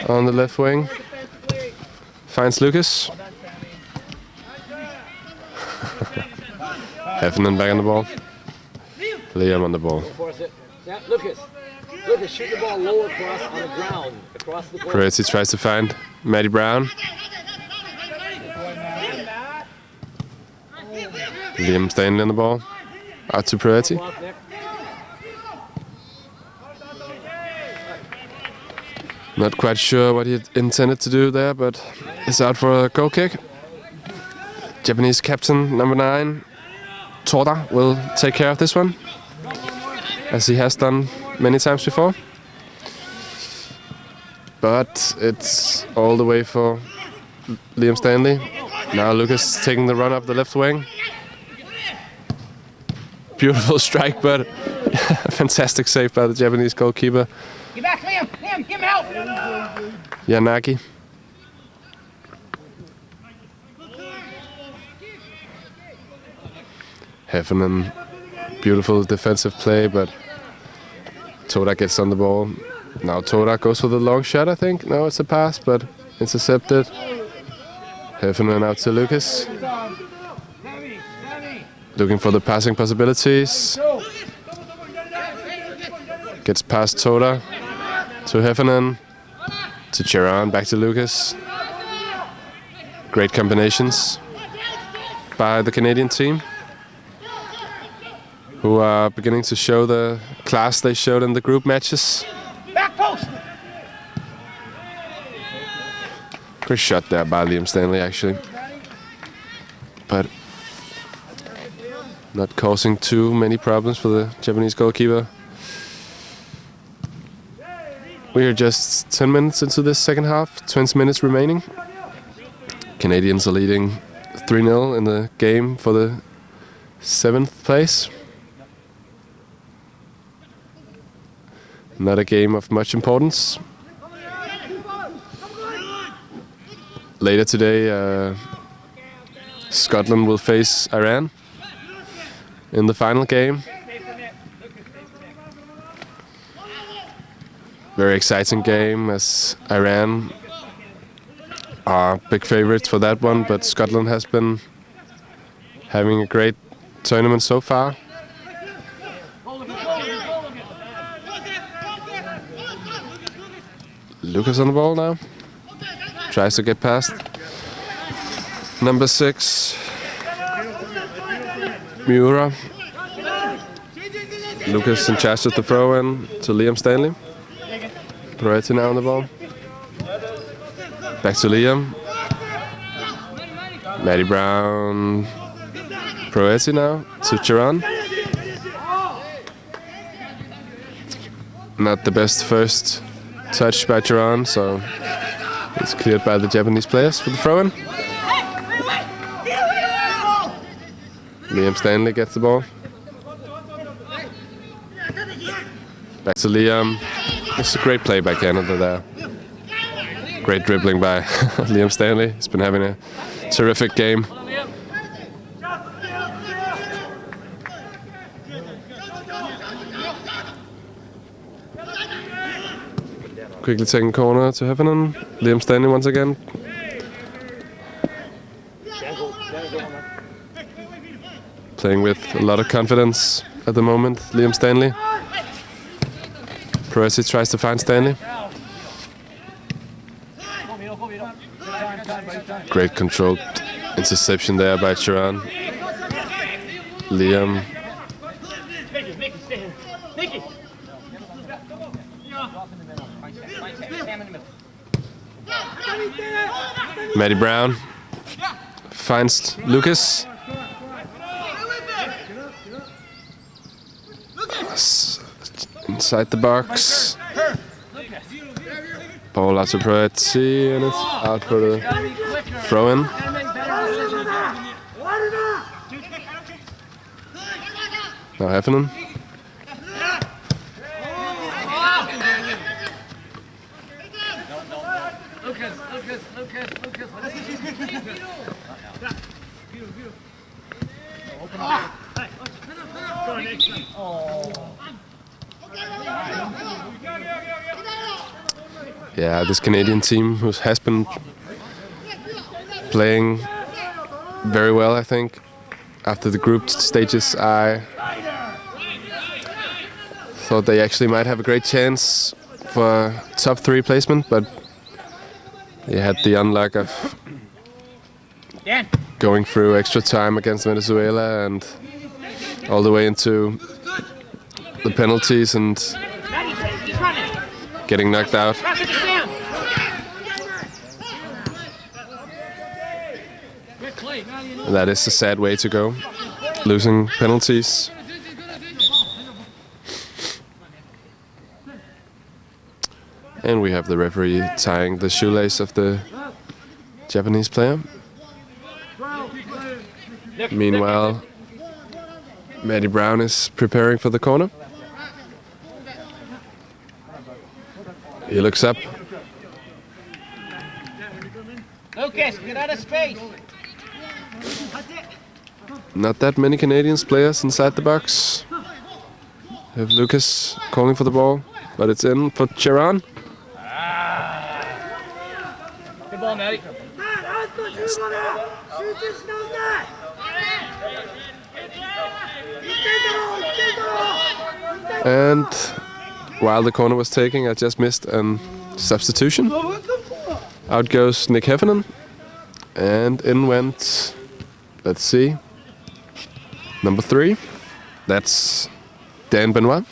on the left wing. Finds Lucas. Heffernan back on the ball. Liam on the ball. Lucas, shoot the ball low across on the ground. Across the goal. Parati tries to find Matty Brown. Liam Stanley on the ball. Out to Parati. Not quite sure what he intended to do there, but it's out for a goal kick. Japanese captain, number 9, Toda, will take care of this one, as he has done many times before. But it's all the way for Liam Stanley. Now Lucas taking the run up the left wing. Beautiful strike, but a fantastic save by the Japanese goalkeeper. Get back, Liam! Give him help! Yanagi. Heffernan, beautiful defensive play, but Toda gets on the ball. Now Toda goes for the long shot, I think. No, it's a pass, but intercepted. Heffernan out to Lucas. Looking for the passing possibilities. Gets past Toda to Heffernan. To Charan, back to Lucas. Great combinations by the Canadian team, who are beginning to show the class they showed in the group matches. Back post! Great shot there by Liam Stanley, actually. But not causing too many problems for the Japanese goalkeeper. We are just 10 minutes into this second half, 20 minutes remaining. Canadians are leading 3-0 in the game for the 7th place. Not a game of much importance. Later today, Scotland will face Iran in the final game. Very exciting game, as Iran are big favorites for that one, but Scotland has been having a great tournament so far. Lucas on the ball now. Tries to get past number 6, Miura. Lucas in charge of the throw-in to Liam Stanley. Peretti now on the ball. Back to Liam. Matty Brown. Peretti now to Chiron. Not the best first touch by Chiron, so it's cleared by the Japanese players for the throw-in. Liam Stanley gets the ball. Back to Liam. It's a great play by Canada there. Great dribbling by Liam Stanley. He's been having a terrific game. Quickly taking corner to Heffernan. Liam Stanley once again. Playing with a lot of confidence at the moment, Liam Stanley. Peretti tries to find Stanley. Great controlled interception there by Chiron. Liam. Matty Brown finds Lucas. Inside the box. Ball out to Peretti and it's out for the throw-in. Now Heffernan. Yeah, this Canadian team who has been playing very well, I think. After the group stages, I thought they actually might have a great chance for top 3 placement, but they had the unluck of going through extra time against Venezuela and all the way into the penalties and getting knocked out. That is a sad way to go, losing penalties. And we have the referee tying the shoelace of the Japanese player. Meanwhile, Matty Brown is preparing for the corner. He looks up. Lucas, get out of space. Not that many Canadians players inside the box. We have Lucas calling for the ball, but it's in for Chiron. Good ball, Matty. And while the corner was taking, I just missed a substitution. Out goes Nick Heffernan. And in went, let's see, number 3. That's Dan Benoit.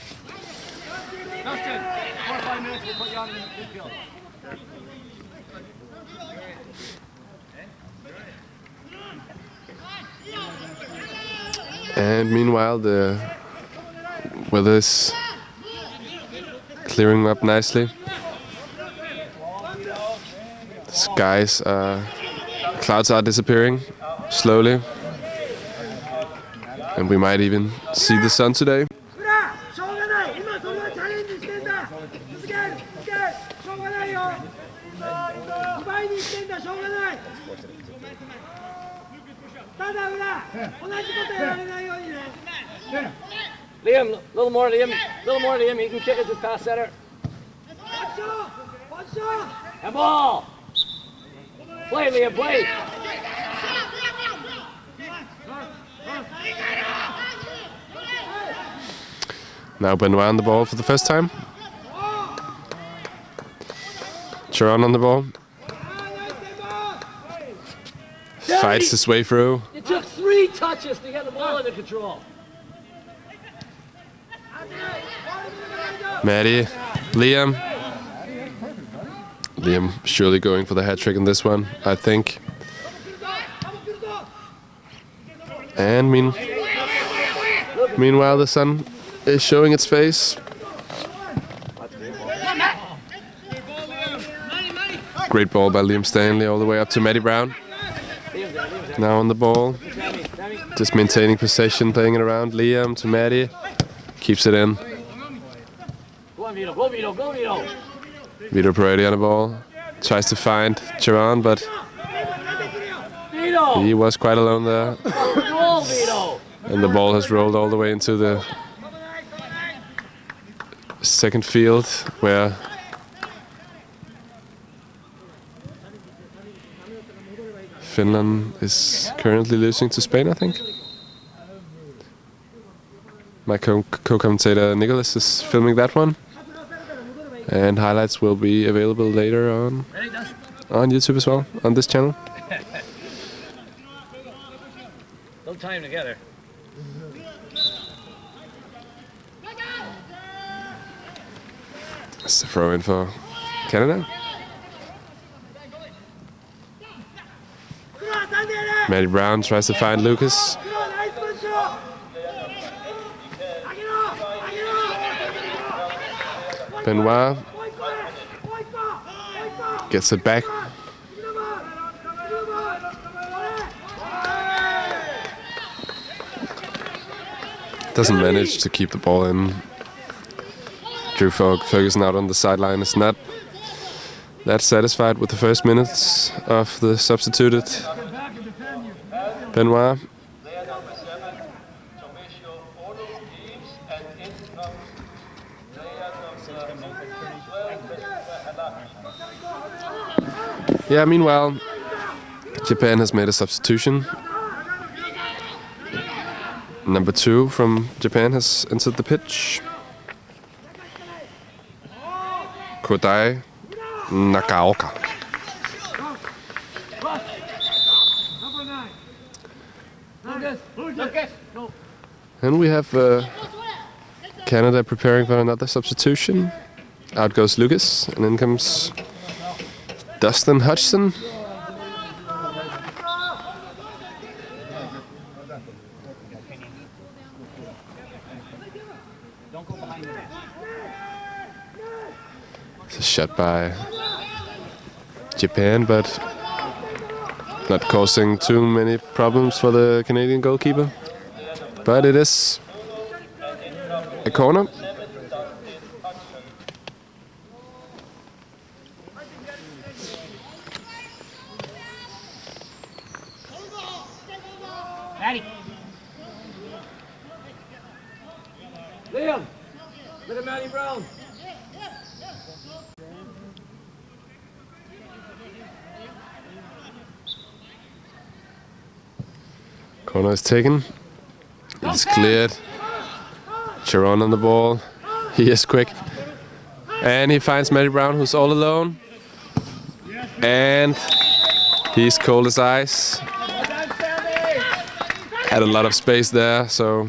And meanwhile, the weather is clearing up nicely. Skies, clouds are disappearing slowly. And we might even see the sun today. Liam, a little more, Liam. He can kick it just past center. And ball. Play, Liam, play. Now Benoit on the ball for the first time. Chiron on the ball. Fights his way through. It took 3 touches to get the ball under control. Maddie, Liam. Liam surely going for the hat trick in this one, I think. And meanwhile, the sun is showing its face. Great ball by Liam Stanley all the way up to Matty Brown. Now on the ball. Just maintaining possession, playing it around. Liam to Matty. Keeps it in. Go on, Vito. Go, Vito. Go, Vito. Vito Peretti on the ball. Tries to find Charon, but Vito. he was quite alone there. Goal, Vito. And the ball has rolled all the way into the second field, where Finland is currently losing to Spain, I think. My co-commentator Nicholas is filming that one. And highlights will be available later on YouTube as well, on this channel. Don't tie them together. It's a throw in for Canada. Matty Brown tries to find Lucas. Benoit gets it back. Doesn't manage to keep the ball in. Drew Ferguson out on the sideline is not that satisfied with the first minutes of the substituted Benoit. Yeah, meanwhile, Japan has made a substitution. Number 2 from Japan has entered the pitch. Kodai Nakaoka. And we have Canada preparing for another substitution. Out goes Lucas, and in comes Dustin Hudson. It's a shot by Japan, but not causing too many problems for the Canadian goalkeeper. But it is a corner. Liam, look at Matty Brown. Corner is taken. It's cleared. Charon on the ball. He is quick. And he finds Matty Brown, who's all alone. And he's cold as ice. Had a lot of space there, so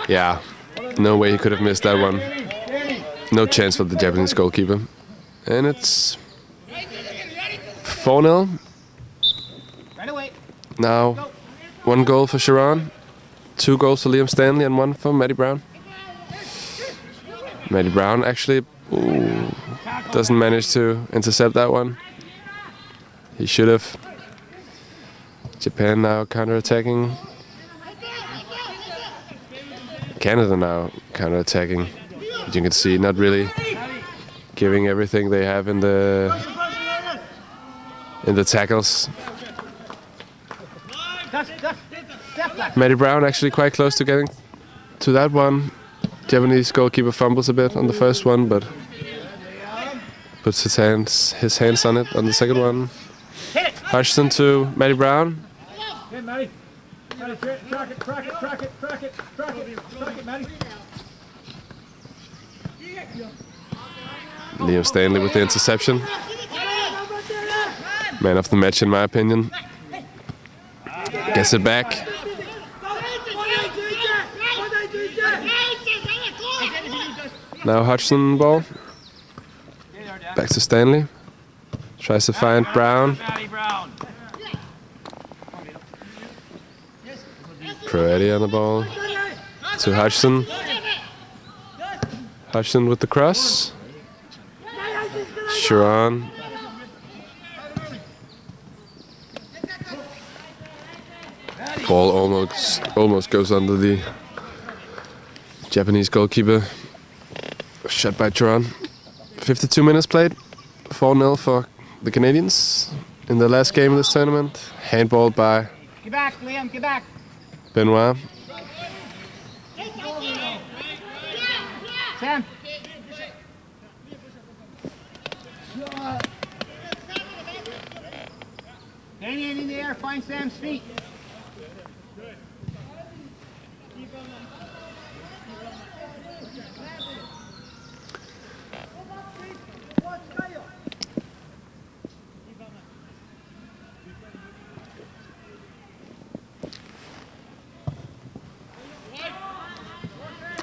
yeah, no way he could have missed that one. No chance for the Japanese goalkeeper. And it's 4-0. Now, 1 goal for Sharon, 2 goals for Liam Stanley, and 1 for Matty Brown. Matty Brown actually doesn't manage to intercept that one. He should have. Japan now counter-attacking. Canada now counter-attacking. As you can see, not really giving everything they have in the tackles. Matty Brown actually quite close to getting to that one. Japanese goalkeeper fumbles a bit on the first one, but puts his hands on it on the second one. Hutchison to Matty Brown. Hey, Matty. Matty, track it, Matty. Liam Stanley with the interception. Man of the match, in my opinion. Gets it back. Now Hodgson ball. Back to Stanley. Tries to find Brown. Peretti on the ball. To Hodgson. Hodgson with the cross. Sharon. Ball almost goes under the Japanese goalkeeper. Shot by Sharon. 52 minutes played. 4-0 for the Canadians in the last game of this tournament. Handball by Get back, Liam, get back. Benoit. Sam. Damien in the air, find Sam's feet.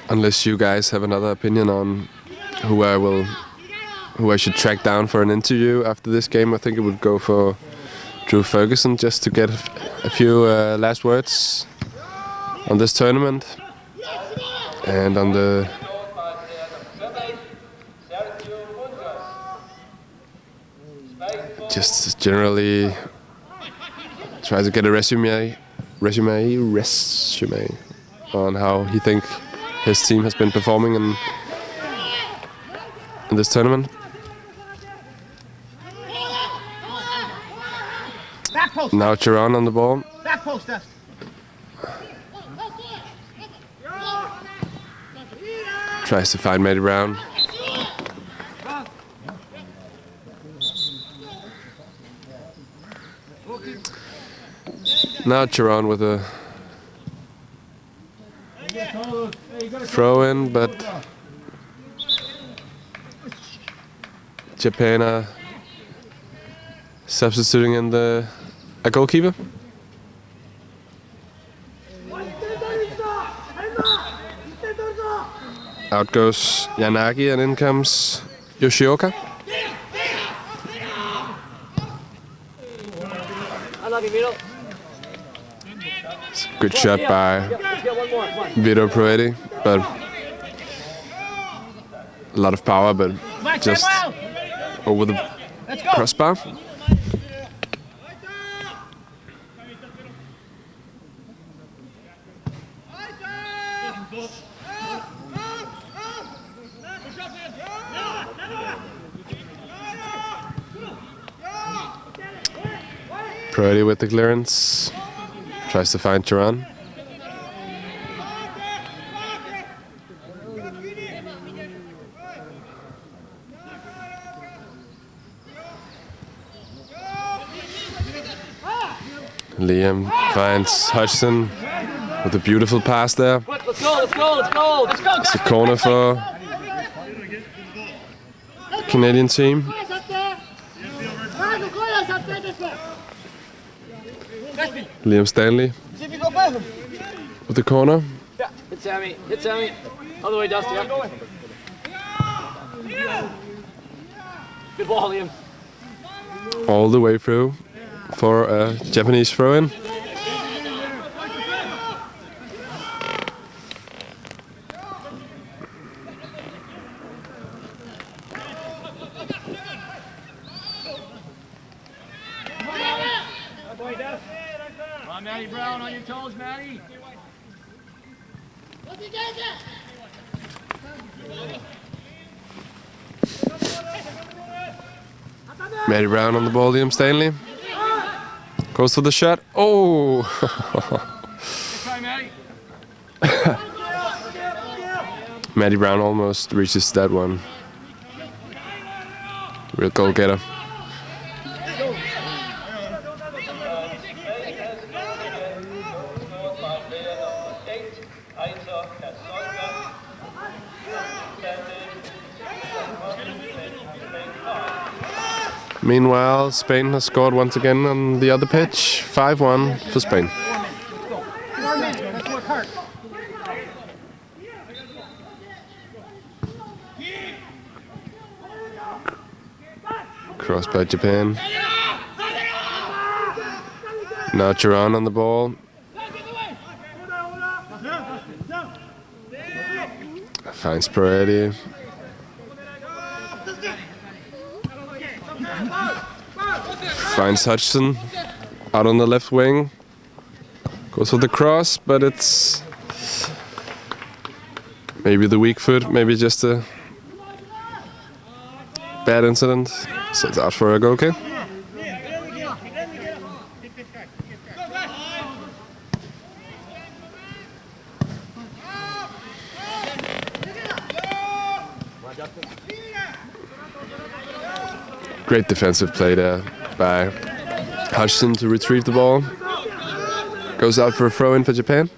Unless you guys have another opinion on who I should track down for an interview after this game, I think it would go for Drew Ferguson, just to get a few last words on this tournament and on the just generally try to get a resume on how he think his team has been performing in this tournament. Back post. Now Chiron on the ball. Back post us. Tries to find Matty Brown. Now Chiron with a throw in, but Japan are substituting in a goalkeeper. Out goes Yanagi and in comes Yoshioka. Unlucky, Vito. Good shot by Let's get one more, come on. Vito Proetti, but a lot of power, but Come on, just Samuel. over the Let's go. crossbar. Proetti with the clearance. Tries to find Turan. Liam finds Hodgson with a beautiful pass there. Let's go, let's go, let's go, let's go. It's a corner for the Canadian team. Liam Stanley See if you go past him. with the corner. Yeah, hit Sammy, hit Sammy. Other way, Dusty. Yeah. Good ball, Liam. All the way through for a Japanese throw-in. Come on, Matty Brown, on your toes, Matty. Matty Brown on the ball, Liam Stanley. Goes for the shot. Oh! Good try, Matty. Matty Brown almost reaches that one. Real goal getter. Meanwhile, Spain has scored once again on the other pitch. 5-1 for Spain. 4 minutes, let's work hard. Cross by Japan. Now Chiron on the ball. Finds Peretti. Finds Hudson out on the left wing. Goes for the cross, but it's maybe the weak foot, maybe just a bad incident. So it's out for a goal kick. Great defensive play there by Hudson to retrieve the ball. Goes out for a throw-in for Japan.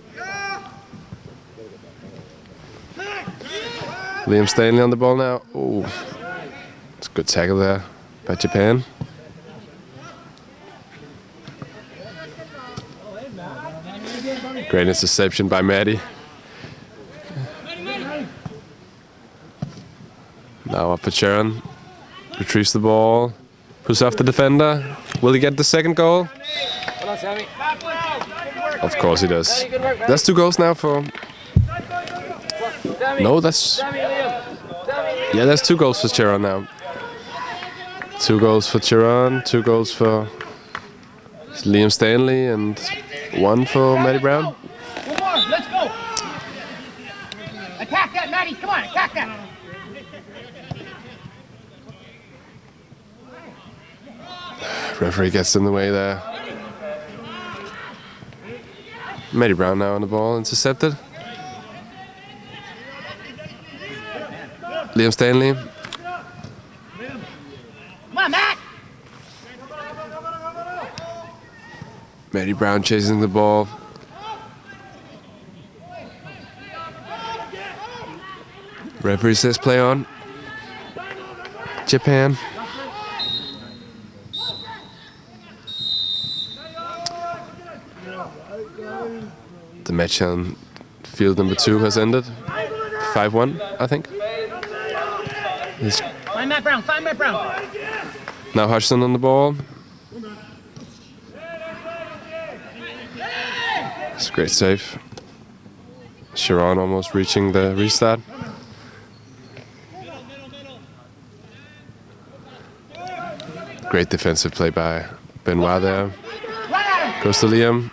Liam Stanley on the ball now. Oh, it's a good tackle there by Japan. Great interception by Maddie. Now up for Sharon. Retrieves the ball. Puts off the defender. Will he get the second goal? Hold on, Sammy. Of course he does. That's 2 goals now for... Sammy. No, that's... Sammy, Liam. Sammy. Yeah, that's 2 goals for Chiron now. 2 goals for Chiron, 2 goals for Liam Stanley, and 1 for Maddie Brown. One more, let's go. Attack that, Maddie. Come on, attack that. Referee gets in the way there. Maddie Brown now on the ball, intercepted. Liam Stanley. Come on, Matt. Maddie Brown chasing the ball. Referee says play on. Japan. The match on field number 2 has ended. 5-1, I think. Find Matt Brown, find Matt Brown. Now Hudson on the ball. It's a great save. Sharon almost reaching the restart. Great defensive play by Benoit there. Goes to Liam.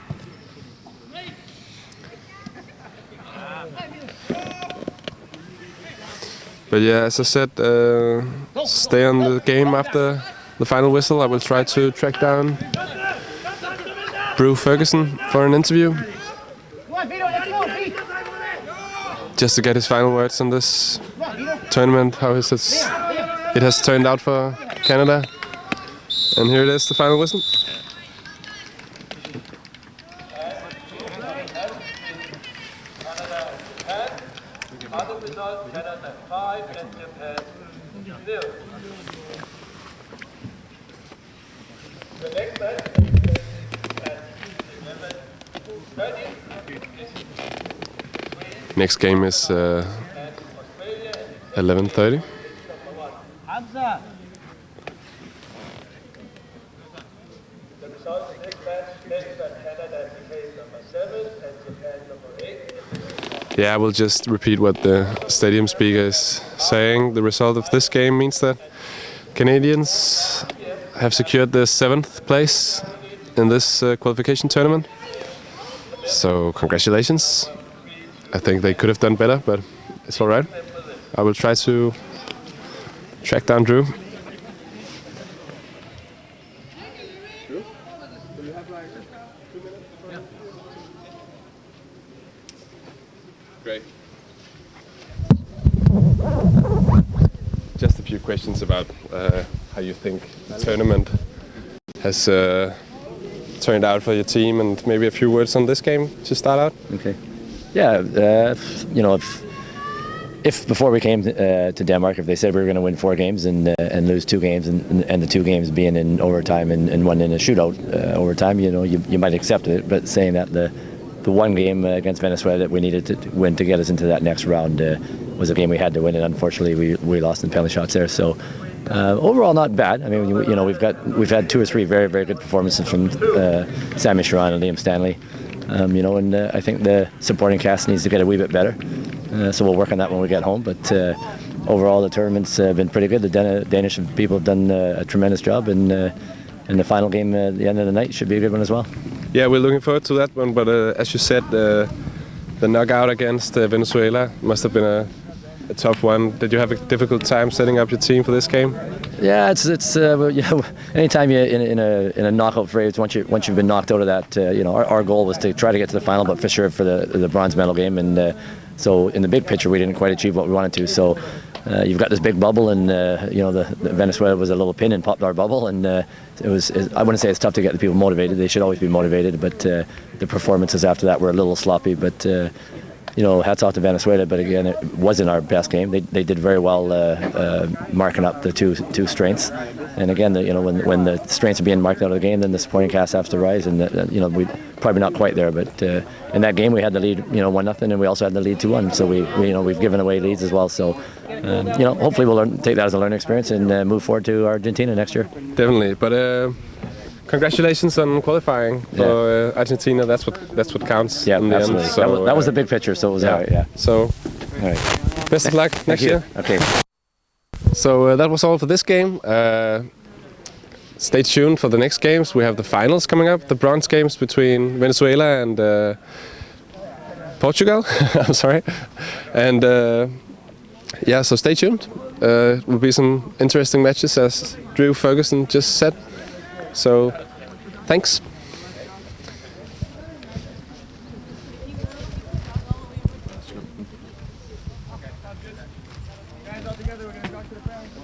But yeah, as I said, stay on the game after the final whistle. I will try to track down Brew Ferguson for an interview. Just to get his final words on this tournament, how it has turned out for Canada. And here it is, the final whistle. Other result, Canada 5 and Japan 0. The next match at 11:30. Next game is 11:30. Hamza. The result of this match is that Canada became number 7 and Japan number 8. Yeah, I will just repeat what the stadium speaker is saying. The result of this game means that Canadians have secured the 7th place in this qualification tournament. So congratulations. I think they could have done better, but it's all right. I will try to track down Drew. Great. Just a few questions about how you think the tournament has turned out for your team, and maybe a few words on this game to start out. Okay. Yeah, you know, if before we came to Denmark, if they said we were going to win 4 games and lose 2 games, and the 2 games being in overtime and 1 in a shootout overtime, you know, you might accept it. But saying that the 1 game against Venezuela that we needed to win to get us into that next round, was a game we had to win, and unfortunately we lost in penalty shots there. So overall, not bad. I mean, you know, we've had 2 or 3 very, very good performances from Sammy Sharon and Liam Stanley. You know, and I think the supporting cast needs to get a wee bit better. So we'll work on that when we get home. But overall, the tournament's been pretty good. The Danish people have done a tremendous job, and the final game at the end of the night should be a good one as well. Yeah, we're looking forward to that one. But as you said, the knockout against Venezuela must have been a tough one. Did you have a difficult time setting up your team for this game? Yeah, it's you know, anytime you in a knockout phase, once you've been knocked out of that, you know, our goal was to try to get to the final, but for sure for the bronze medal game, and so in the big picture we didn't quite achieve what we wanted to. So you've got this big bubble, and you know, the Venezuela was a little pin and popped our bubble, and I wouldn't say it's tough to get the people motivated. They should always be motivated, but the performances after that were a little sloppy, but. You know, hats off to Venezuela, but again, it wasn't our best game. They did very well marking up the two strengths, and again, you know, when the strengths are being marked out of the game, then the supporting cast has to rise, and you know, we probably not quite there, but in that game we had the lead, you know, 1-0, and we also had the lead 2-1. So we you know, we've given away leads as well. So you know, hopefully we'll take that as a learning experience and move forward to Argentina next year. Definitely, but. Congratulations on qualifying for Argentina. That's what counts. Yeah, in the absolutely. end. So, that was the big picture, so it was all right. Yeah. So, All right. best of luck next year. Okay. So that was all for this game. Stay tuned for the next games. We have the finals coming up, the bronze games between Venezuela and Portugal. I'm sorry. And yeah, so stay tuned. It will be some interesting matches, as Drew Ferguson just said. So, thanks. Guys, all together, we're going to talk to the parents.